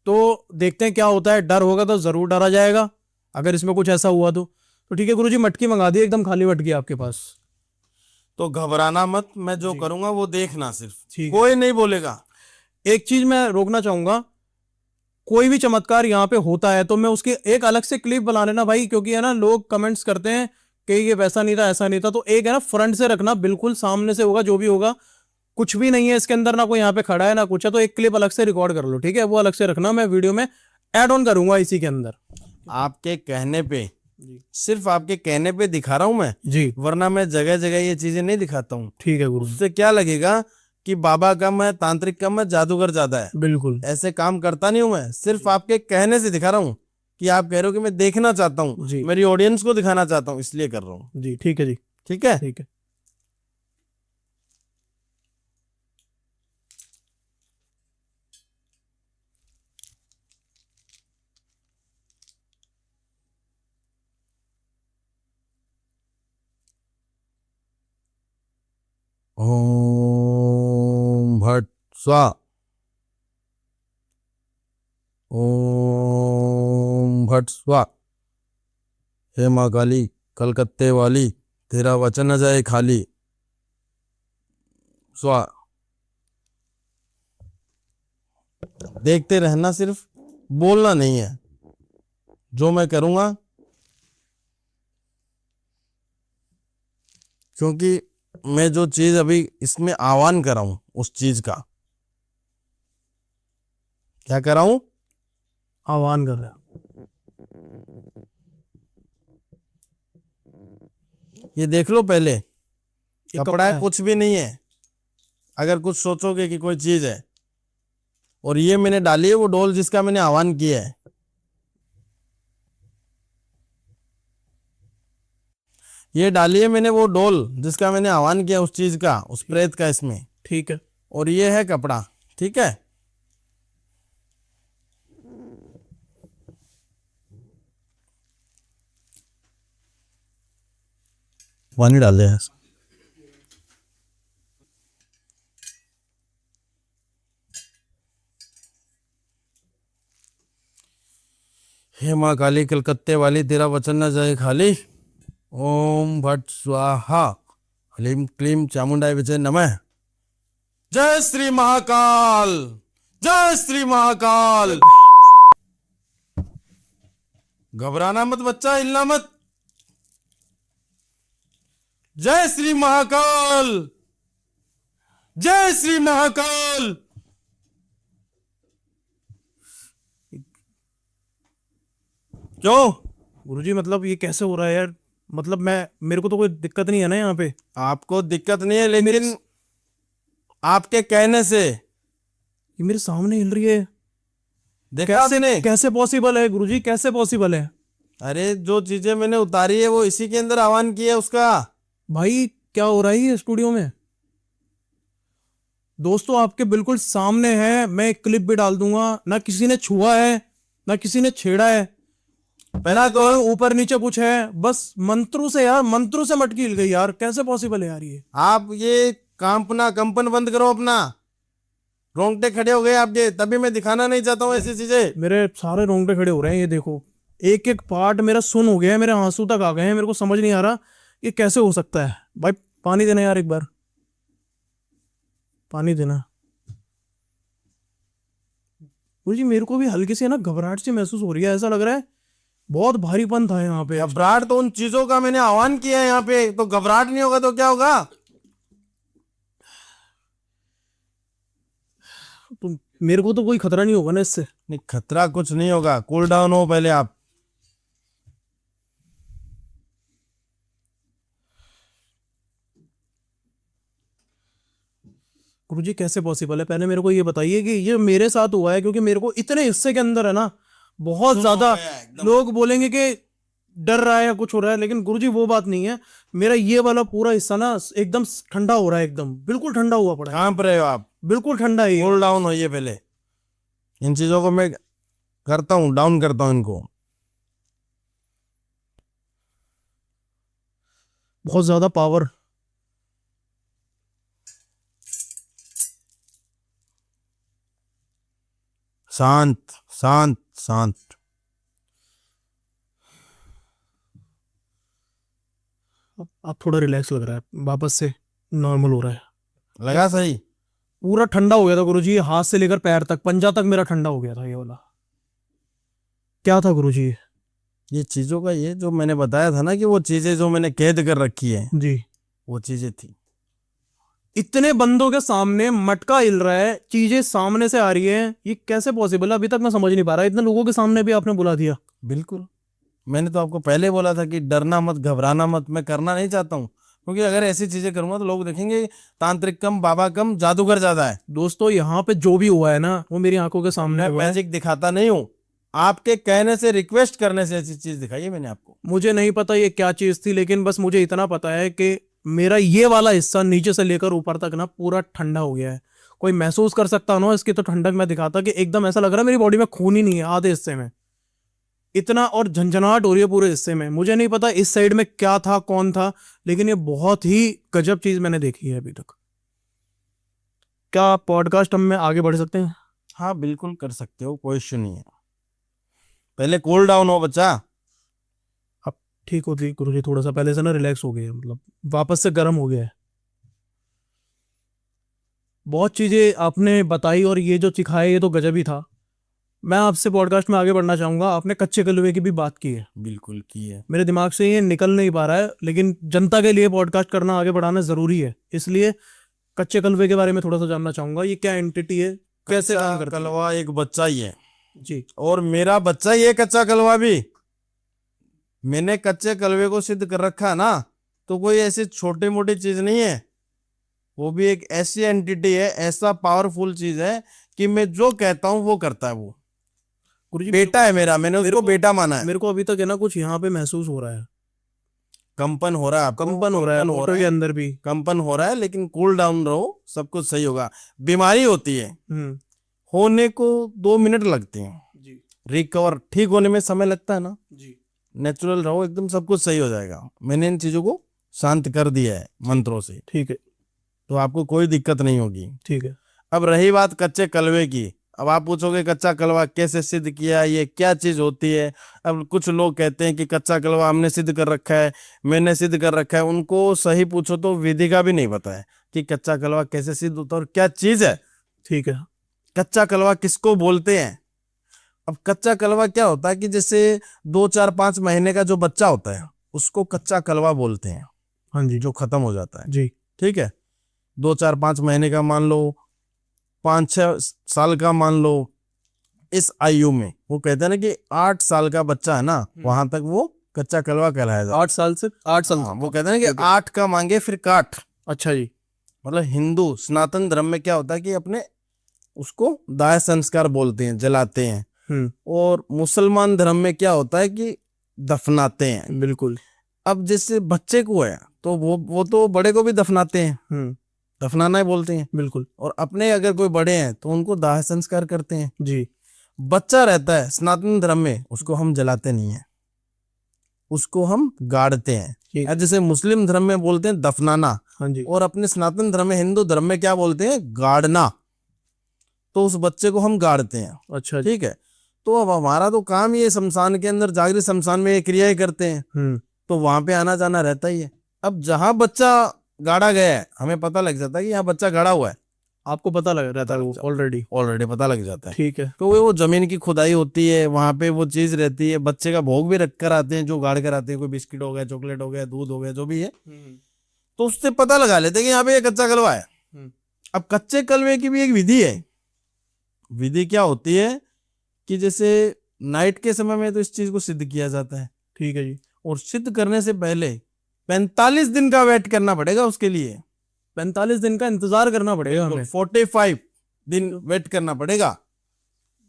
तो देखते हैं क्या होता है। डर होगा तो जरूर डरा जाएगा अगर इसमें कुछ ऐसा हुआ तो ठीक है गुरुजी, मटकी मंगा दी, एकदम खाली मटकी आपके पास। तो घबराना मत, मैं जो करूंगा वो देखना सिर्फ, ठीक है। कोई नहीं बोलेगा। एक चीज मैं रोकना चाहूंगा, कोई भी चमत्कार यहाँ पे होता है तो मैं उसकी एक अलग से क्लिप बना लेना भाई, क्योंकि है ना लोग कमेंट्स करते हैं कि ये वैसा नहीं था, ऐसा नहीं था। तो एक है ना फ्रंट से रखना, बिल्कुल सामने से होगा जो भी होगा। कुछ भी नहीं है इसके अंदर, ना कोई यहाँ पे खड़ा है ना कुछ है। तो एक क्लिप अलग से रिकॉर्ड कर लो, ठीक है, वो अलग से रखना, मैं वीडियो में ऐड ऑन करूंगा इसी के अंदर। आपके कहने पे, सिर्फ आपके कहने पे दिखा रहा हूं मैं जी वरना मैं जगह जगह ये चीजें नहीं दिखाता हूँ। ठीक है गुरु, उससे क्या लगेगा कि बाबा कम है, तांत्रिक कम है, जादूगर ज्यादा है। बिल्कुल ऐसे काम करता नहीं हूं मैं, सिर्फ आपके कहने से दिखा रहा हूँ कि आप कह रहे हो कि मैं देखना चाहता हूँ, जी। मेरी ऑडियंस को दिखाना चाहता हूँ, इसलिए कर रहा हूँ। जी ठीक है जी, ठीक है। ठीक है। ओम भट स्वा, ओम भट स्वा। हे माँ काली कलकत्ते वाली, तेरा वचन न जाए खाली। स्वा। देखते रहना, सिर्फ बोलना नहीं है। जो मैं करूंगा, क्योंकि मैं जो चीज अभी इसमें आह्वान कर रहा हूं उस चीज का, क्या कर रहा हूं, आह्वान कर रहे हैं। ये देख लो पहले, ये कपड़ा है, कुछ भी नहीं है। अगर कुछ सोचोगे कि कोई चीज है, और ये मैंने डाली है वो डोल जिसका मैंने आह्वान किया है। ये डाली है मैंने वो डोल जिसका मैंने आह्वान किया, उस चीज का, उस प्रेत का इसमें। ठीक है। और ये है कपड़ा, ठीक है। पानी डाल दे। हे माँ काली कलकत्ते वाली, तेरा वचन न जाए खाली। ओम भट स्वाहा, हलीम क्लीम चामुंडाई विजय नमः। जय श्री महाकाल, जय श्री महाकाल। घबराना मत बच्चा, हिलना मत। जय श्री महाकाल, जय श्री महाकाल। क्यों गुरुजी मतलब ये कैसे हो रहा है यार? मतलब मेरे को तो कोई दिक्कत नहीं है ना यहाँ पे? आपको दिक्कत नहीं है, लेकिन आपके कहने से ये मेरे सामने हिल रही है। देखा आपने? कैसे पॉसिबल है गुरुजी, कैसे पॉसिबल है? अरे जो चीजें मैंने उतारी है वो इसी के अंदर आह्वान किया है उसका। भाई क्या हो रहा है ये स्टूडियो में? दोस्तों आपके बिल्कुल सामने है, मैं एक क्लिप भी डाल दूंगा। ना किसी ने छुआ है, ना किसी ने छेड़ा है, पहला तो ऊपर नीचे कुछ है, बस मंत्रों से यार, मंत्रों से मटकी हिल गई यार। कैसे पॉसिबल है यार ये? आप ये कांपना, कंपन बंद करो अपना। रोंगटे खड़े हो गए आपके, तभी मैं दिखाना नहीं चाहता हूँ ऐसी चीजें। मेरे सारे रोंगटे खड़े हो रहे हैं, ये देखो एक एक पार्ट मेरा सुन हो गया है, मेरे आंसू तक आ गए हैं। मेरे को समझ नहीं आ रहा ये कैसे हो सकता है। भाई पानी देना यार, एक बार पानी देना। गुरुजी मेरे को भी हल्की सी है ना घबराहट सी महसूस हो रही है, ऐसा लग रहा है बहुत भारीपन था यहाँ पे। घबराहट तो उन चीजों का मैंने आह्वान किया है यहाँ पे, तो घबराहट नहीं होगा तो क्या होगा? तो मेरे को तो कोई खतरा नहीं होगा ना इससे? नहीं, खतरा कुछ नहीं होगा। कूल डाउन हो पहले आप। गुरुजी कैसे पॉसिबल है? पहले मेरे को ये बताइए कि ये मेरे साथ हुआ है, क्योंकि मेरे को इतने हिस्से के अंदर है ना बहुत ज्यादा लोग बोलेंगे कि डर रहा है या कुछ हो रहा है, लेकिन गुरुजी वो बात नहीं है। मेरा ये वाला पूरा हिस्सा ना एकदम ठंडा हो रहा है, एकदम बिल्कुल ठंडा हुआ पड़ा है। कांप रहे हो आप? बिल्कुल ठंडा ही। कूल डाउन होइए पहले। इन चीजों को मैं करता हूँ, डाउन करता हूँ इनको। बहुत ज्यादा पावर। शांत शांत शांत। अब थोड़ा रिलैक्स लग रहा है, वापस से नॉर्मल हो रहा है। लगा सही? पूरा ठंडा हो गया था गुरुजी, हाथ से लेकर पैर तक, पंजा तक मेरा ठंडा हो गया था। ये वाला क्या था गुरुजी? ये चीजों का, ये जो मैंने बताया था ना कि वो चीजें जो मैंने कैद कर रखी है, जी। वो चीजें थी। इतने बंदों के सामने मटका हिल रहा है, चीजें सामने से आ रही है, ये कैसे पॉसिबल है? अभी तक मैं समझ नहीं पा रहा। इतने लोगों के सामने भी आपने बुला दिया। बिल्कुल, मैंने तो आपको पहले बोला था कि डरना मत, घबराना मत। मैं करना नहीं चाहता हूँ, क्योंकि अगर ऐसी चीजें करूंगा तो लोग देखेंगे तांत्रिक कम, बाबा कम, जादूगर ज्यादा है। दोस्तों यहाँ पे जो भी हुआ है ना, वो मेरी आंखों के सामने मैं हुआ है। मैजिक दिखाता नहीं हूँ, आपके कहने से, रिक्वेस्ट करने से ऐसी चीज दिखाई है मैंने आपको। मुझे नहीं पता ये क्या चीज थी, लेकिन बस मुझे इतना पता है कि मेरा ये वाला हिस्सा नीचे से लेकर ऊपर तक ना पूरा ठंडा हो गया है। कोई महसूस कर सकता ना इसकी तो ठंडक मैं दिखाता कि एकदम ऐसा लग रहा है मेरी बॉडी में खून ही नहीं है आधे हिस्से में, इतना। और झंझनाहट हो रही है पूरे हिस्से में। मुझे नहीं पता इस साइड में क्या था, कौन था, लेकिन ये बहुत ही गजब चीज मैंने देखी है अभी तक। क्या पॉडकास्ट हम में आगे बढ़ सकते हैं? हाँ बिल्कुल कर सकते हो, कोई इश्यू नहीं है। पहले कूल डाउन हो बच्चा। अब ठीक होती गुरुजी, थोड़ा सा पहले से ना रिलैक्स हो गए, मतलब वापस से गर्म हो गया है। बहुत चीजें आपने बताई और ये जो सिखाया ये तो गजब ही था। मैं आपसे पॉडकास्ट में आगे बढ़ना चाहूंगा। आपने कच्चे कलवे की भी बात की है, बिल्कुल की है। मेरे दिमाग से ये निकल नहीं पा रहा है, लेकिन जनता के लिए पॉडकास्ट करना, आगे बढ़ाना जरूरी है, इसलिए कच्चे कलवे के बारे में थोड़ा सा जानना चाहूंगा। ये क्या एंटिटी है, कैसे काम करता है? कलवा एक बच्चा ही है, जी। और मेरा बच्चा ही है कच्चा कलवा भी। मैंने कच्चे कलवे को सिद्ध कर रखा है ना, तो कोई ऐसी छोटी मोटी चीज नहीं है। वो भी एक ऐसी एंटिटी है, ऐसा पावरफुल चीज है कि मैं जो कहता हूं वो करता है। वो गुरुजी बेटा है मेरा, मैंने उसको बेटा माना है। मेरे को अभी तक है ना कुछ यहाँ पे महसूस हो रहा है, कंपन हो रहा है आपको, कंपन हो रहा है, मोटर के अंदर भी। कंपन हो रहा है, लेकिन कूल डाउन रहो, सब कुछ सही होगा। बीमारी होती है, होने को 2 मिनट लगते हैं, जी रिकवर ठीक होने में समय लगता है ना। जी। नेचुरल रहो, एकदम सब कुछ सही हो जाएगा। मैंने इन चीजों को शांत कर दिया है मंत्रों से, ठीक है तो आपको कोई दिक्कत नहीं होगी। ठीक है। अब रही बात कच्चे कलवे की, अब आप पूछोगे कच्चा कलवा कैसे सिद्ध किया, ये क्या चीज होती है। अब कुछ लोग कहते हैं कि कच्चा कलवा हमने सिद्ध कर रखा है, मैंने सिद्ध कर रखा है। उनको सही पूछो तो विधि का भी नहीं पता है कि कच्चा कलवा कैसे सिद्ध होता है और क्या चीज है। ठीक है। कच्चा कलवा किसको बोलते हैं? अब कच्चा कलवा क्या होता है कि जैसे 2 4 5 महीने का जो बच्चा होता है उसको कच्चा कलवा बोलते हैं। हाँ जी। जो खत्म हो जाता है, जी। ठीक है। 2 4 5 महीने का मान लो, 5 6 साल का मान लो। इस आयु में वो कहते हैं ना कि 8 साल का बच्चा है ना, वहां तक वो कच्चा कलवा कहलाया जाता 8 साल से 8 साल है। हाँ, वो कहते हैं ना कि 8 का मांगे फिर काट। अच्छा जी। मतलब हिंदू सनातन धर्म में क्या होता है कि अपने उसको दाह संस्कार बोलते हैं, जलाते हैं। और मुसलमान धर्म में क्या होता है कि दफनाते हैं। बिल्कुल। अब जैसे बच्चे को है तो वो तो बड़े को भी दफनाते हैं, दफनाना ही बोलते हैं। बिल्कुल। और अपने अगर कोई बड़े हैं तो उनको दाह संस्कार करते हैं। जी। बच्चा रहता है सनातन धर्म में, उसको हम जलाते नहीं है, उसको हम गाड़ते हैं। या जैसे मुस्लिम धर्म में बोलते हैं दफनाना, हाँ जी। और अपने सनातन धर्म में, हिंदू धर्म में क्या बोलते हैं? गाड़ना। तो उस बच्चे को हम गाड़ते हैं। अच्छा जी। ठीक है। तो अब हमारा तो काम ये शमशान के अंदर, जागृत शमशान में ये क्रियाएं करते हैं, तो वहां पे आना जाना रहता ही है। अब जहां बच्चा गाड़ा गया है हमें पता लग जाता है कि यहाँ बच्चा गाड़ा हुआ है। आपको पता लग रहता है वो ऑलरेडी पता लग जाता है। ठीक है। तो वो जमीन की खुदाई होती है, वहां पे वो चीज रहती है। बच्चे का भोग भी रख कर आते हैं, जो गाड़ कर आते हैं, कोई बिस्किट हो गया, चॉकलेट हो गया, दूध हो गया, जो भी है, तो उससे पता लगा लेते हैं कि यहाँ पे ये कच्चा कलवा है। अब कच्चे कलवे की भी एक विधि है। विधि क्या होती है कि जैसे नाइट के समय में तो इस चीज को सिद्ध किया जाता है। ठीक है जी। और सिद्ध करने से पहले 45 दिन का वेट करना पड़ेगा उसके लिए। 45 दिन का इंतजार करना पड़ेगा हमें। 45 दिन वेट करना पड़ेगा।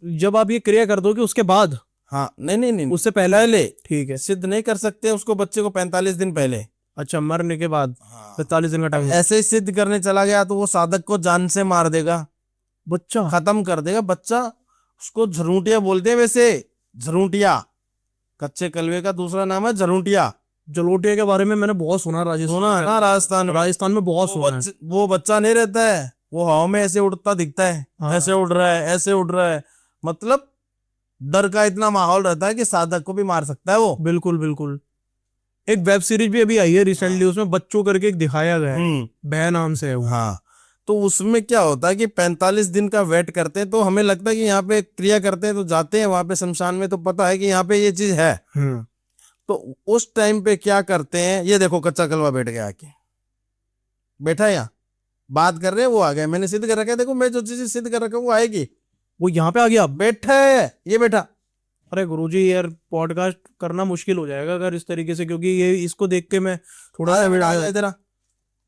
जब आप ये क्रिया कर दोगे उसके बाद? हाँ, नहीं, उससे पहले? ठीक है। सिद्ध नहीं कर सकते उसको, बच्चे को 45 दिन पहले। अच्छा, मरने के बाद? हाँ। 45 दिन का टाइम। ऐसे ही सिद्ध करने चला गया तो वो साधक को जान से मार देगा, बच्चा खत्म कर देगा बच्चा। उसको झरूटिया बोलते हैं। वैसे झरूटिया, कच्चे कलवे का दूसरा नाम है झरूटिया। जलोटिया के बारे में मैंने बहुत सुना, सुना है ना राजस्थान में? राजस्थान में बहुत सुना है। वो बच्चा नहीं रहता है, वो हवा में ऐसे उड़ता दिखता है, हाँ। ऐसे उड़ रहा है, ऐसे उड़ रहा है, मतलब डर का इतना माहौल रहता है कि साधक को भी मार सकता है वो। बिल्कुल बिल्कुल। एक वेब सीरीज भी अभी आई है रिसेंटली, उसमें बच्चों करके एक दिखाया गया है, भय नाम से है वो। हाँ, तो उसमें क्या होता है कि 45 दिन का वेट करते हैं, तो हमें लगता है कि यहाँ पे क्रिया करते हैं, तो जाते हैं वहां पे शमशान में, तो पता है कि यहाँ पे ये चीज है। तो उस टाइम पे क्या करते हैं, ये देखो कच्चा कलवा बैठ गया आके, बैठा है यहाँ, बात कर रहे हैं, वो आ गए, मैंने सिद्ध कर रखा है, देखो मैं जो चीज सिद्ध कर रखा हूँ वो आएगी, वो यहाँ पे आ गया। बैठा है, ये बैठा। अरे गुरुजी यार, पॉडकास्ट करना मुश्किल हो जाएगा अगर इस तरीके से, क्योंकि ये इसको देख के मैं थोड़ा आ तेरा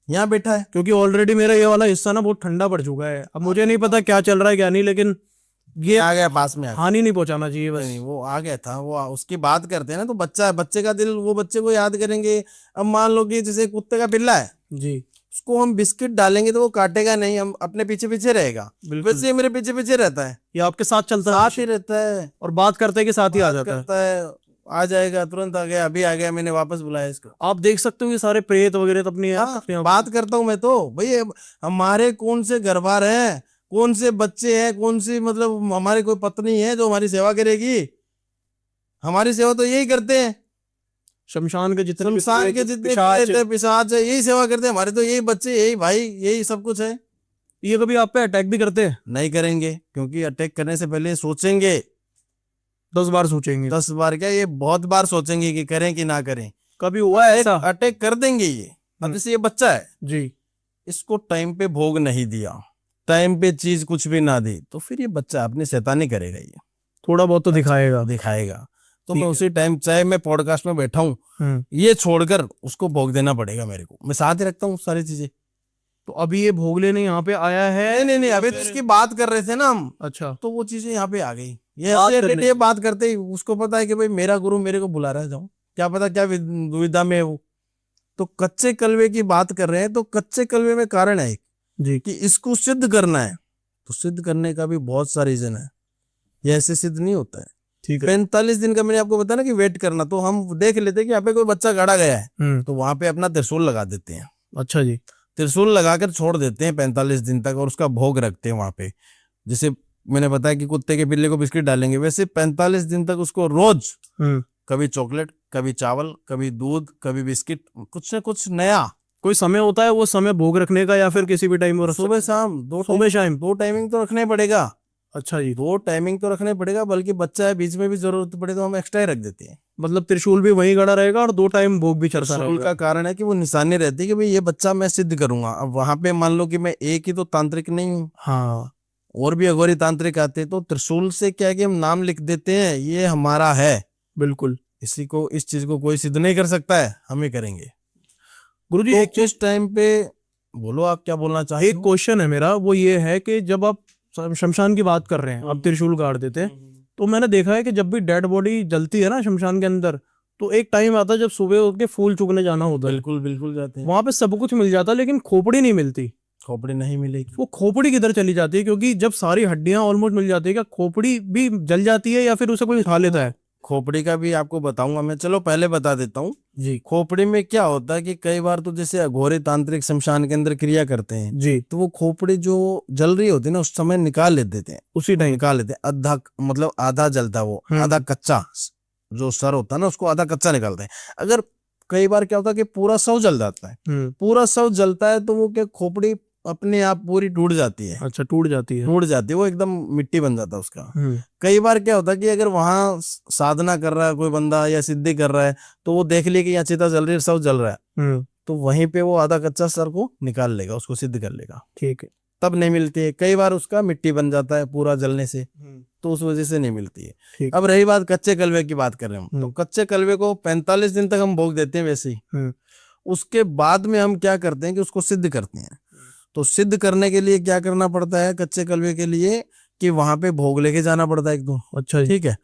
यहाँ बैठा है, क्योंकि ऑलरेडी मेरा ये वाला हिस्सा ना बहुत ठंडा पड़ चुका है। अब मुझे नहीं पता क्या चल रहा है क्या नहीं, लेकिन ये आ गया पास में, हानि नहीं पहुंचाना चाहिए बस। नहीं वो आ गया था, वो उसकी बात करते हैं ना, तो बच्चा है, बच्चे का दिल, वो बच्चे को याद करेंगे। अब मान लो कि जैसे कुत्ते का पिल्ला है, जी उसको हम बिस्किट डालेंगे तो वो काटेगा नहीं, हम अपने पीछे पीछे रहेगा, बिल्कुल। वैसे ये मेरे पीछे पीछे रहता है, ये आपके साथ चलता है साथ ही रहता है, और बात करते हैं कि साथ ही आ बात जाता है। करता है, आ जाएगा, तुरंत आ गया, अभी आ गया, मैंने वापस बुलाया इसको। आप देख सकते हो ये सारे प्रेत वगैरह तो अपनी हाँ, अपने बात करता हूँ मैं तो भाई, हमारे कौन से घर बार हैं, कौन से बच्चे हैं, कौन सी मतलब हमारी कोई पत्नी है जो हमारी सेवा करेगी? हमारी सेवा तो यही करते हैं, शमशान के जितने शमशान के जितने प्रेत, पिशाच है, यही सेवा करते हैं हमारे, तो यही बच्चे, यही भाई, यही सब कुछ है। ये कभी आप पे अटैक भी करते हैं? नहीं करेंगे, क्योंकि अटैक करने से पहले सोचेंगे 10 बार सोचेंगे। 10 बार क्या, ये बहुत बार सोचेंगे कि करें कि ना करें। कभी हुआ है ऐसा? अटैक कर देंगे ये। अब जैसे ये बच्चा है, जी, इसको टाइम पे भोग नहीं दिया, टाइम पे चीज कुछ भी ना दी, तो फिर ये बच्चा अपनी शैतानी करेगा, ये थोड़ा बहुत तो दिखाएगा। दिखाएगा। तो ठीक मैं है। उसी टाइम, चाहे मैं पॉडकास्ट में बैठा हूँ, ये छोड़कर उसको भोग देना पड़ेगा मेरे को, मैं साथ ही रखता हूँ सारी चीजें। तो अभी ये भोग लेने यहाँ पे आया है? नहीं, अभी तो इसकी बात कर रहे थे ना हम, अच्छा, तो वो चीजें यहाँ पे आ गई। ये बात ऐसे करने- ये बात करते ही उसको पता है कि भाई मेरा गुरु मेरे को बुला रहा है, जाऊं, क्या पता क्या दुविधा में है वो। तो कच्चे कलवे की बात कर रहे हैं, तो कच्चे कलवे में कारण है एक, जी, कि इसको सिद्ध करना है, तो सिद्ध करने का भी बहुत सा रीजन है, ये ऐसे सिद्ध नहीं होता है। ठीक है। 45 दिन का मैंने आपको बताया ना कि वेट करना, तो हम देख लेते हैं कि यहाँ पे कोई बच्चा गाड़ा गया है, तो वहां पे अपना त्रिशूल लगा देते हैं, अच्छा जी, त्रिशूल लगाकर छोड़ देते हैं 45 दिन तक, और उसका भोग रखते हैं वहां पे। जैसे मैंने बताया कि कुत्ते के पिल्ले को बिस्किट डालेंगे, वैसे 45 दिन तक उसको रोज कभी चॉकलेट, कभी चावल, कभी दूध, कभी बिस्किट, कुछ न कुछ नया। कोई समय होता है वो समय भोग रखने का, या फिर किसी भी टाइम? सुबह शाम, सुबह शाम? 2 टाइमिंग तो रखने पड़ेगा। अच्छा जी, 2 टाइमिंग तो रखने पड़ेगा, बल्कि बच्चा है, बीच में भी जरूरत पड़े तो हम एक्स्ट्रा ही रख देते हैं। मतलब त्रिशूल भी वहीं गड़ा रहेगा और 2 टाइम भोग भी चलता त्रिशूल रहेगा। का कारण है कि वो निशानी रहती है कि भाई ये बच्चा मैं सिद्ध करूंगा। अब वहां पे मान लो कि मैं एक ही तो तांत्रिक नहीं हूँ, हाँ, और भी अघोरी तांत्रिक आते हैं, तो त्रिशूल से क्या है कि हम नाम लिख देते हैं, ये हमारा है, बिल्कुल। इसी को, इस चीज को कोई सिद्ध नहीं कर सकता है, हम ही करेंगे। गुरुजी तो एक इस टाइम पे बोलो, आप क्या बोलना चाहिए? एक क्वेश्चन है मेरा, वो ये है कि जब आप शमशान की बात कर रहे हैं, आप त्रिशूल गाड़ देते हैं, तो मैंने देखा है कि जब भी डेड बॉडी जलती है ना शमशान के अंदर, तो एक टाइम आता है जब सुबह उठ के फूल चुगने जाना होता है। बिल्कुल बिल्कुल जाते हैं, वहां पे सब कुछ मिल जाता है, लेकिन खोपड़ी नहीं मिलती। खोपड़ी नहीं मिलेगी। वो खोपड़ी किधर चली जाती है? क्योंकि जब सारी हड्डियां ऑलमोस्ट मिल जाती है, क्या खोपड़ी भी जल जाती है या फिर उसे कोई उठा लेता है? खोपड़ी का भी आपको बताऊंगा मैं, चलो पहले बता देता हूँ। जी खोपड़ी में क्या होता है कि कई बार तो जैसे अघोरी तांत्रिक शमशान के अंदर क्रिया करते हैं, जी, तो वो खोपड़ी जो जल रही होती है ना, उस समय निकाल लेते हैं, उसी टाइम निकाल लेते हैं आधा, मतलब आधा जलता है वो, आधा कच्चा जो सर होता है ना, उसको आधा कच्चा निकालते हैं। अगर कई बार क्या होता है कि पूरा शव जल जाता है, पूरा शव जलता है, तो वो क्या खोपड़ी अपने आप पूरी टूट जाती है, अच्छा, टूट जाती है। टूट जाती है, वो एकदम मिट्टी बन जाता है उसका। कई बार क्या होता है कि अगर वहां साधना कर रहा है कोई बंदा या सिद्धि कर रहा है, तो वो देख लिया कि यहाँ चिता जल रही है, शव जल रहा है, तो वहीं पे वो आधा कच्चा सर को निकाल लेगा, उसको सिद्ध कर लेगा। ठीक है। तब नहीं मिलती है। कई बार उसका मिट्टी बन जाता है पूरा जलने से, तो उस वजह से नहीं मिलती है। ठीक। अब रही बात कच्चे कलवे की बात कर रहे हैं हम, तो कच्चे कलवे को 45 दिन तक हम भोग देते हैं वैसे ही। उसके बाद में हम क्या करते हैं कि उसको सिद्ध करते हैं। तो सिद्ध करने के लिए क्या करना पड़ता है कच्चे कलवे के लिए, कि वहां पे भोग लेके जाना पड़ता है एक दो। अच्छा जी। ठीक है,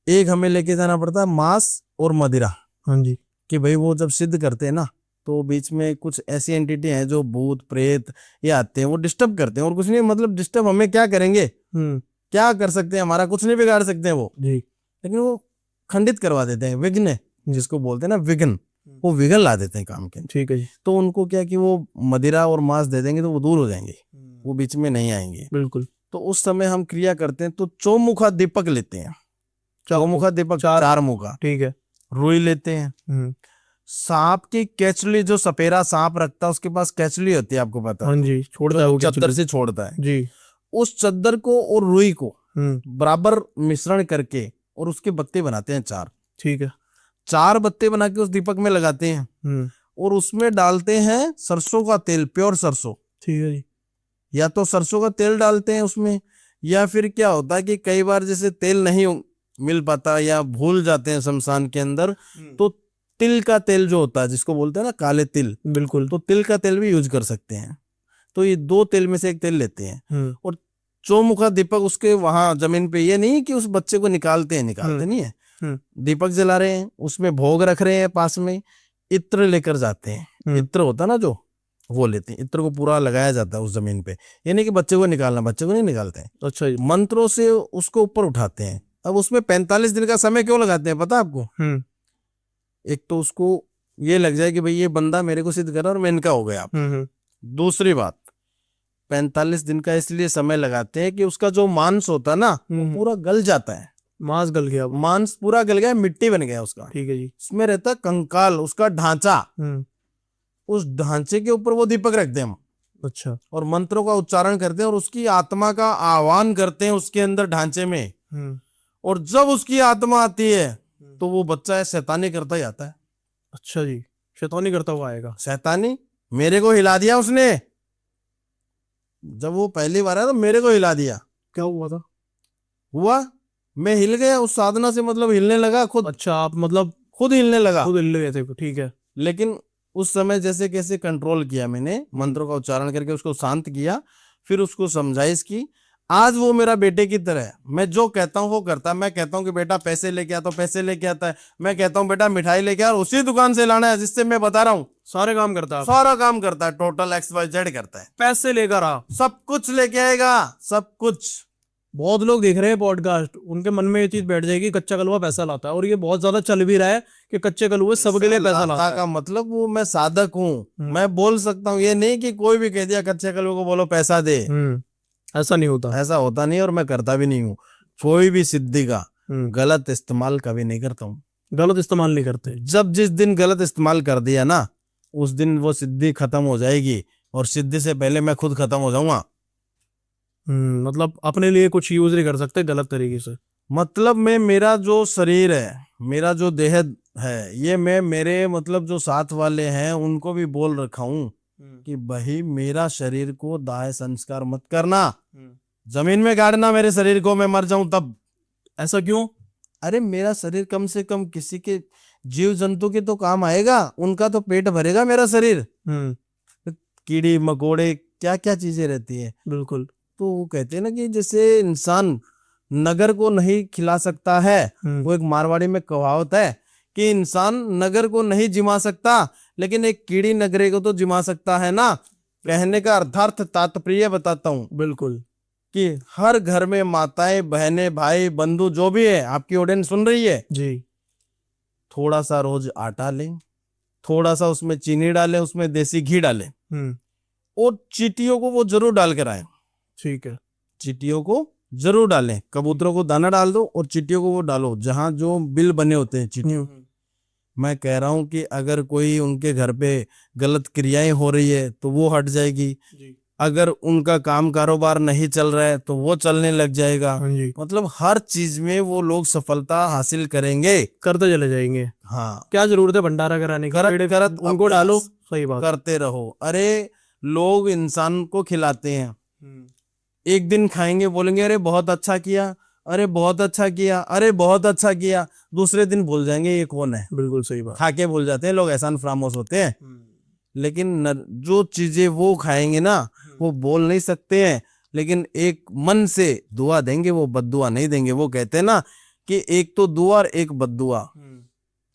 एक हमें लेके जाना पड़ता है मांस और मदिरा। हाँ जी। कि भाई वो जब सिद्ध करते हैं ना, तो बीच में कुछ ऐसी एंटिटी हैं जो भूत प्रेत ये आते हैं, वो डिस्टर्ब करते हैं, और कुछ नहीं, मतलब डिस्टर्ब हमें क्या करेंगे, क्या कर सकते हैं, हमारा कुछ नहीं बिगाड़ सकते हैं वो जी। लेकिन वो खंडित करवा देते हैं, विघ्न जिसको बोलते हैं ना, विघ्न वो विघन ला देते हैं काम के। ठीक है जी। तो उनको क्या कि वो मदिरा और मांस दे देंगे तो वो दूर हो जाएंगे, वो बीच में नहीं आएंगे। बिल्कुल। तो उस समय हम क्रिया करते हैं तो चौमुखा दीपक लेते हैं, चौमुखा दीपक चार मुखा, ठीक है। रुई लेते हैं, सांप की केचली, जो सपेरा सांप रखता है उसके पास केचली होती है, आपको पता है? हाँ जी, छोड़ता है वो चद्दर से छोड़ता है जी। उस चद्दर को और रुई को बराबर मिश्रण करके और उसके बत्ते बनाते हैं 4। ठीक है। 4 बत्ते बना के उस दीपक में लगाते हैं और उसमें डालते हैं सरसों का तेल, प्योर सरसों। ठीक है जी। या तो सरसों का तेल डालते हैं उसमें, या फिर क्या होता है कि कई बार जैसे तेल नहीं मिल पाता या भूल जाते हैं शमशान के अंदर, तो तिल का तेल जो होता है जिसको बोलते हैं ना काले तिल, बिल्कुल। तो तिल का तेल भी यूज कर सकते हैं। तो ये 2 तेल में से एक तेल लेते हैं और चौमुखा दीपक उसके वहां जमीन पे, ये नहीं कि उस बच्चे को निकालते नहीं है, दीपक जला रहे हैं, उसमें भोग रख रहे हैं, पास में इत्र लेकर जाते हैं। इत्र होता ना जो, वो लेते हैं, इत्र को पूरा लगाया जाता है उस जमीन पे, ये नहीं कि बच्चे को निकालना, बच्चे को नहीं निकालते हैं। अच्छा जी। मंत्रों से उसको ऊपर उठाते हैं। अब उसमें 45 दिन का समय क्यों लगाते हैं पता है आपको? एक तो उसको ये लग जाए कि भाई ये बंदा मेरे को सिद्ध कर रहा है और मैं इनका हो गया। दूसरी बात, 45 दिन का इसलिए समय लगाते हैं कि उसका जो मांस होता है ना वो पूरा गल जाता है। मांस गल गया, मांस पूरा गल गया, मिट्टी बन गया उसका। ठीक है जी। उसमें रहता है कंकाल, उसका ढांचा, उस ढांचे के ऊपर वो दीपक रखते हैं हम। अच्छा। और मंत्रों का उच्चारण करते हैं और उसकी आत्मा का आह्वान करते हैं उसके अंदर ढांचे में। और जब उसकी आत्मा आती है तो वो बच्चा है शैतानी करता ही आता है। अच्छा जी, शैतानी करता हुआ आएगा। शैतानी, मेरे को हिला दिया उसने, जब वो पहली बार आया तो मेरे को हिला दिया। क्या हुआ था? हुआ, मैं हिल गया उस साधना से, मतलब हिलने लगा खुद। अच्छा, आप मतलब खुद हिलने लगा, खुद हिल गए थे? ठीक है। लेकिन उस समय जैसे कैसे कंट्रोल किया मैंने, मंत्रों का उच्चारण करके उसको शांत किया, फिर उसको समझाइश की। आज वो मेरा बेटे की तरह है, मैं जो कहता हूँ वो करता है। मैं कहता हूँ कि बेटा पैसे लेके आ तो पैसे लेके आता है, मैं कहता हूँ बेटा मिठाई लेके आ, उसी दुकान से लाना है जिससे मैं बता रहा हूँ। सारे काम करता है, सारा काम करता है, टोटल XYZ करता है, पैसे लेकर आ, सब कुछ लेके आएगा, सब कुछ। बहुत लोग देख रहे हैं पॉडकास्ट, उनके मन में ये चीज बैठ जाएगी कच्चा कलवा पैसा लाता है, और ये बहुत ज्यादा चल भी रहा है कि कच्चे कलवे सबके लिए पैसा लाता है। का मतलब वो मैं साधक हूँ, मैं बोल सकता हूँ, ये नहीं कि कोई भी कह दिया कच्चे कलवे को बोलो पैसा दे। ऐसा नहीं होता, ऐसा होता नहीं, और मैं करता भी नहीं हूँ। कोई भी सिद्धि का गलत इस्तेमाल कभी नहीं करता हूँ। गलत इस्तेमाल नहीं करते। जब जिस दिन गलत इस्तेमाल कर दिया ना, उस दिन वो सिद्धि खत्म हो जाएगी, और सिद्धि से पहले मैं खुद खत्म हो जाऊंगा। मतलब अपने लिए कुछ यूज नहीं कर सकते गलत तरीके से। मतलब मैं, मेरा जो शरीर है, मेरा जो देह है, ये मैं मेरे मतलब जो साथ वाले हैं उनको भी बोल रखा हूँ कि भाई मेरा शरीर को दाह संस्कार मत करना, जमीन में गाड़ना मेरे शरीर को, मैं मर जाऊं तब। ऐसा क्यों? अरे मेरा शरीर कम से कम किसी के जीव जंतु के तो काम आएगा, उनका तो पेट भरेगा मेरा शरीर। कीड़ी मकोड़े क्या क्या चीजें रहती है। बिल्कुल। तो वो कहते हैं ना कि जैसे इंसान नगर को नहीं खिला सकता है, वो एक मारवाड़ी में कहावत है कि इंसान नगर को नहीं जिमा सकता, लेकिन एक कीड़ी नगरे को तो जिमा सकता है ना। कहने का अर्थार्थ तात्पर्य बताता हूँ। बिल्कुल। कि हर घर में माताएं, बहनें, भाई, बंधु जो भी है, आपकी ऑडियंस सुन रही है जी, थोड़ा सा रोज आटा लें, थोड़ा सा उसमें चीनी डालें, उसमें देसी घी डालें, और चींटियों को वो जरूर डाल कर आए। ठीक है। चींटियों को जरूर डालें, कबूतरों को दाना डाल दो और चींटियों को वो डालो जहां जो बिल बने होते हैं चींटियों। मैं कह रहा हूं कि अगर कोई उनके घर पे गलत क्रियाएं हो रही है तो वो हट जाएगी जी। अगर उनका काम कारोबार नहीं चल रहा है तो वो चलने लग जाएगा जी। मतलब हर चीज में वो लोग सफलता हासिल करेंगे, करते चले जाएंगे। हाँ, क्या जरूरत है भंडारा कराने की? करत उनको डालो, सही बात, करते रहो। अरे लोग इंसान को खिलाते हैं, एक दिन खाएंगे, बोलेंगे अरे बहुत अच्छा किया, अरे बहुत अच्छा किया, अरे बहुत अच्छा किया, दूसरे दिन भूल जाएंगे ये कौन है। बिल्कुल सही बात। खा के भूल जाते हैं लोग, एहसान फरामोश होते हैं। लेकिन जो चीजें वो खाएंगे ना वो बोल नहीं सकते हैं, लेकिन एक मन से दुआ देंगे, वो बद्दुआ नहीं देंगे। वो कहते हैं ना कि एक तो दुआ और एक बद्दुआ,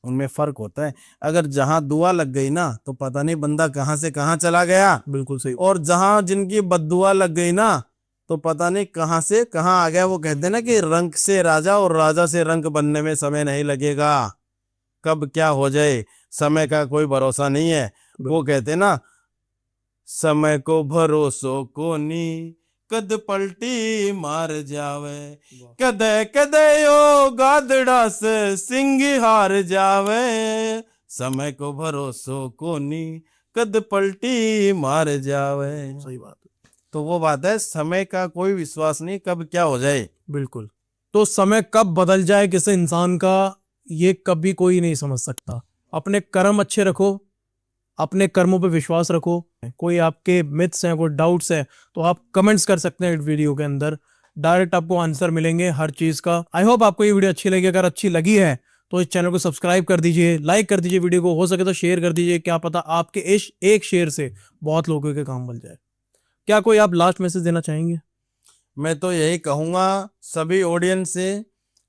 उनमें फर्क होता है। अगर जहां दुआ लग गई ना तो पता नहीं बंदा कहां से कहां चला गया। बिल्कुल सही। और जहां जिनकी बद्दुआ लग गई ना तो पता नहीं कहां से कहां आ गया। वो कहते हैं ना कि रंक से राजा और राजा से रंक बनने में समय नहीं लगेगा, कब क्या हो जाए। समय का कोई भरोसा नहीं है। वो कहते ना, समय को भरोसो को नी, कद पलटी मार जावे, कदे कदे ओ गादड़ा से सिंह हार जावे, समय को भरोसो को नी, कद पलटी मार जावे। सही बात है। तो वो बात है, समय का कोई विश्वास नहीं, कब क्या हो जाए। बिल्कुल। तो समय कब बदल जाए किसी इंसान का, ये कभी कोई नहीं समझ सकता। अपने कर्म अच्छे रखो, अपने कर्मों पे विश्वास रखो। कोई आपके मिथ्स हैं, कोई डाउट्स हैं, तो आप कमेंट्स कर सकते हैं वीडियो के अंदर, डायरेक्ट आपको आंसर मिलेंगे हर चीज का। आई होप आपको ये वीडियो अच्छी लगी। अगर अच्छी लगी है तो इस चैनल को सब्सक्राइब कर दीजिए, लाइक कर दीजिए वीडियो को, हो सके तो शेयर कर दीजिए। क्या पता आपके इस एक शेयर से बहुत लोगों के काम बन जाए। क्या कोई आप लास्ट मैसेज देना चाहेंगे? मैं तो यही कहूंगा सभी ऑडियंस से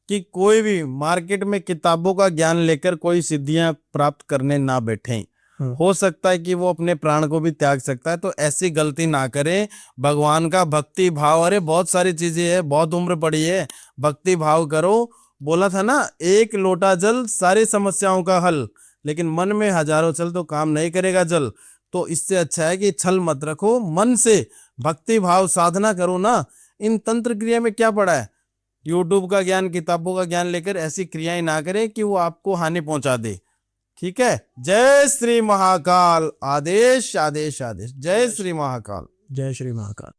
कि कोई भी मार्केट में किताबों का ज्ञान लेकर कोई सिद्धियां प्राप्त करने ना बैठें। हो सकता है कि वो अपने प्राण को भी त्याग सकता है, तो ऐसी गलती ना करें। भगवान का भक्ति भाव, अरे बहुत सारी चीजें है, बहुत उम्र पड़ी है, भक्ति भाव करो। बोला था ना, एक लोटा जल सारी समस्याओं का हल, लेकिन मन में हजारों छल तो काम नहीं करेगा जल। तो इससे अच्छा है कि छल मत रखो, मन से भक्ति भाव साधना करो ना। इन तंत्र क्रिया में क्या पड़ा है? यूट्यूब का ज्ञान, किताबों का ज्ञान लेकर ऐसी क्रियाएं ना करें कि वो आपको हानि पहुंचा दे। ठीक है। जय श्री महाकाल। आदेश आदेश आदेश। जय श्री महाकाल। जय श्री महाकाल।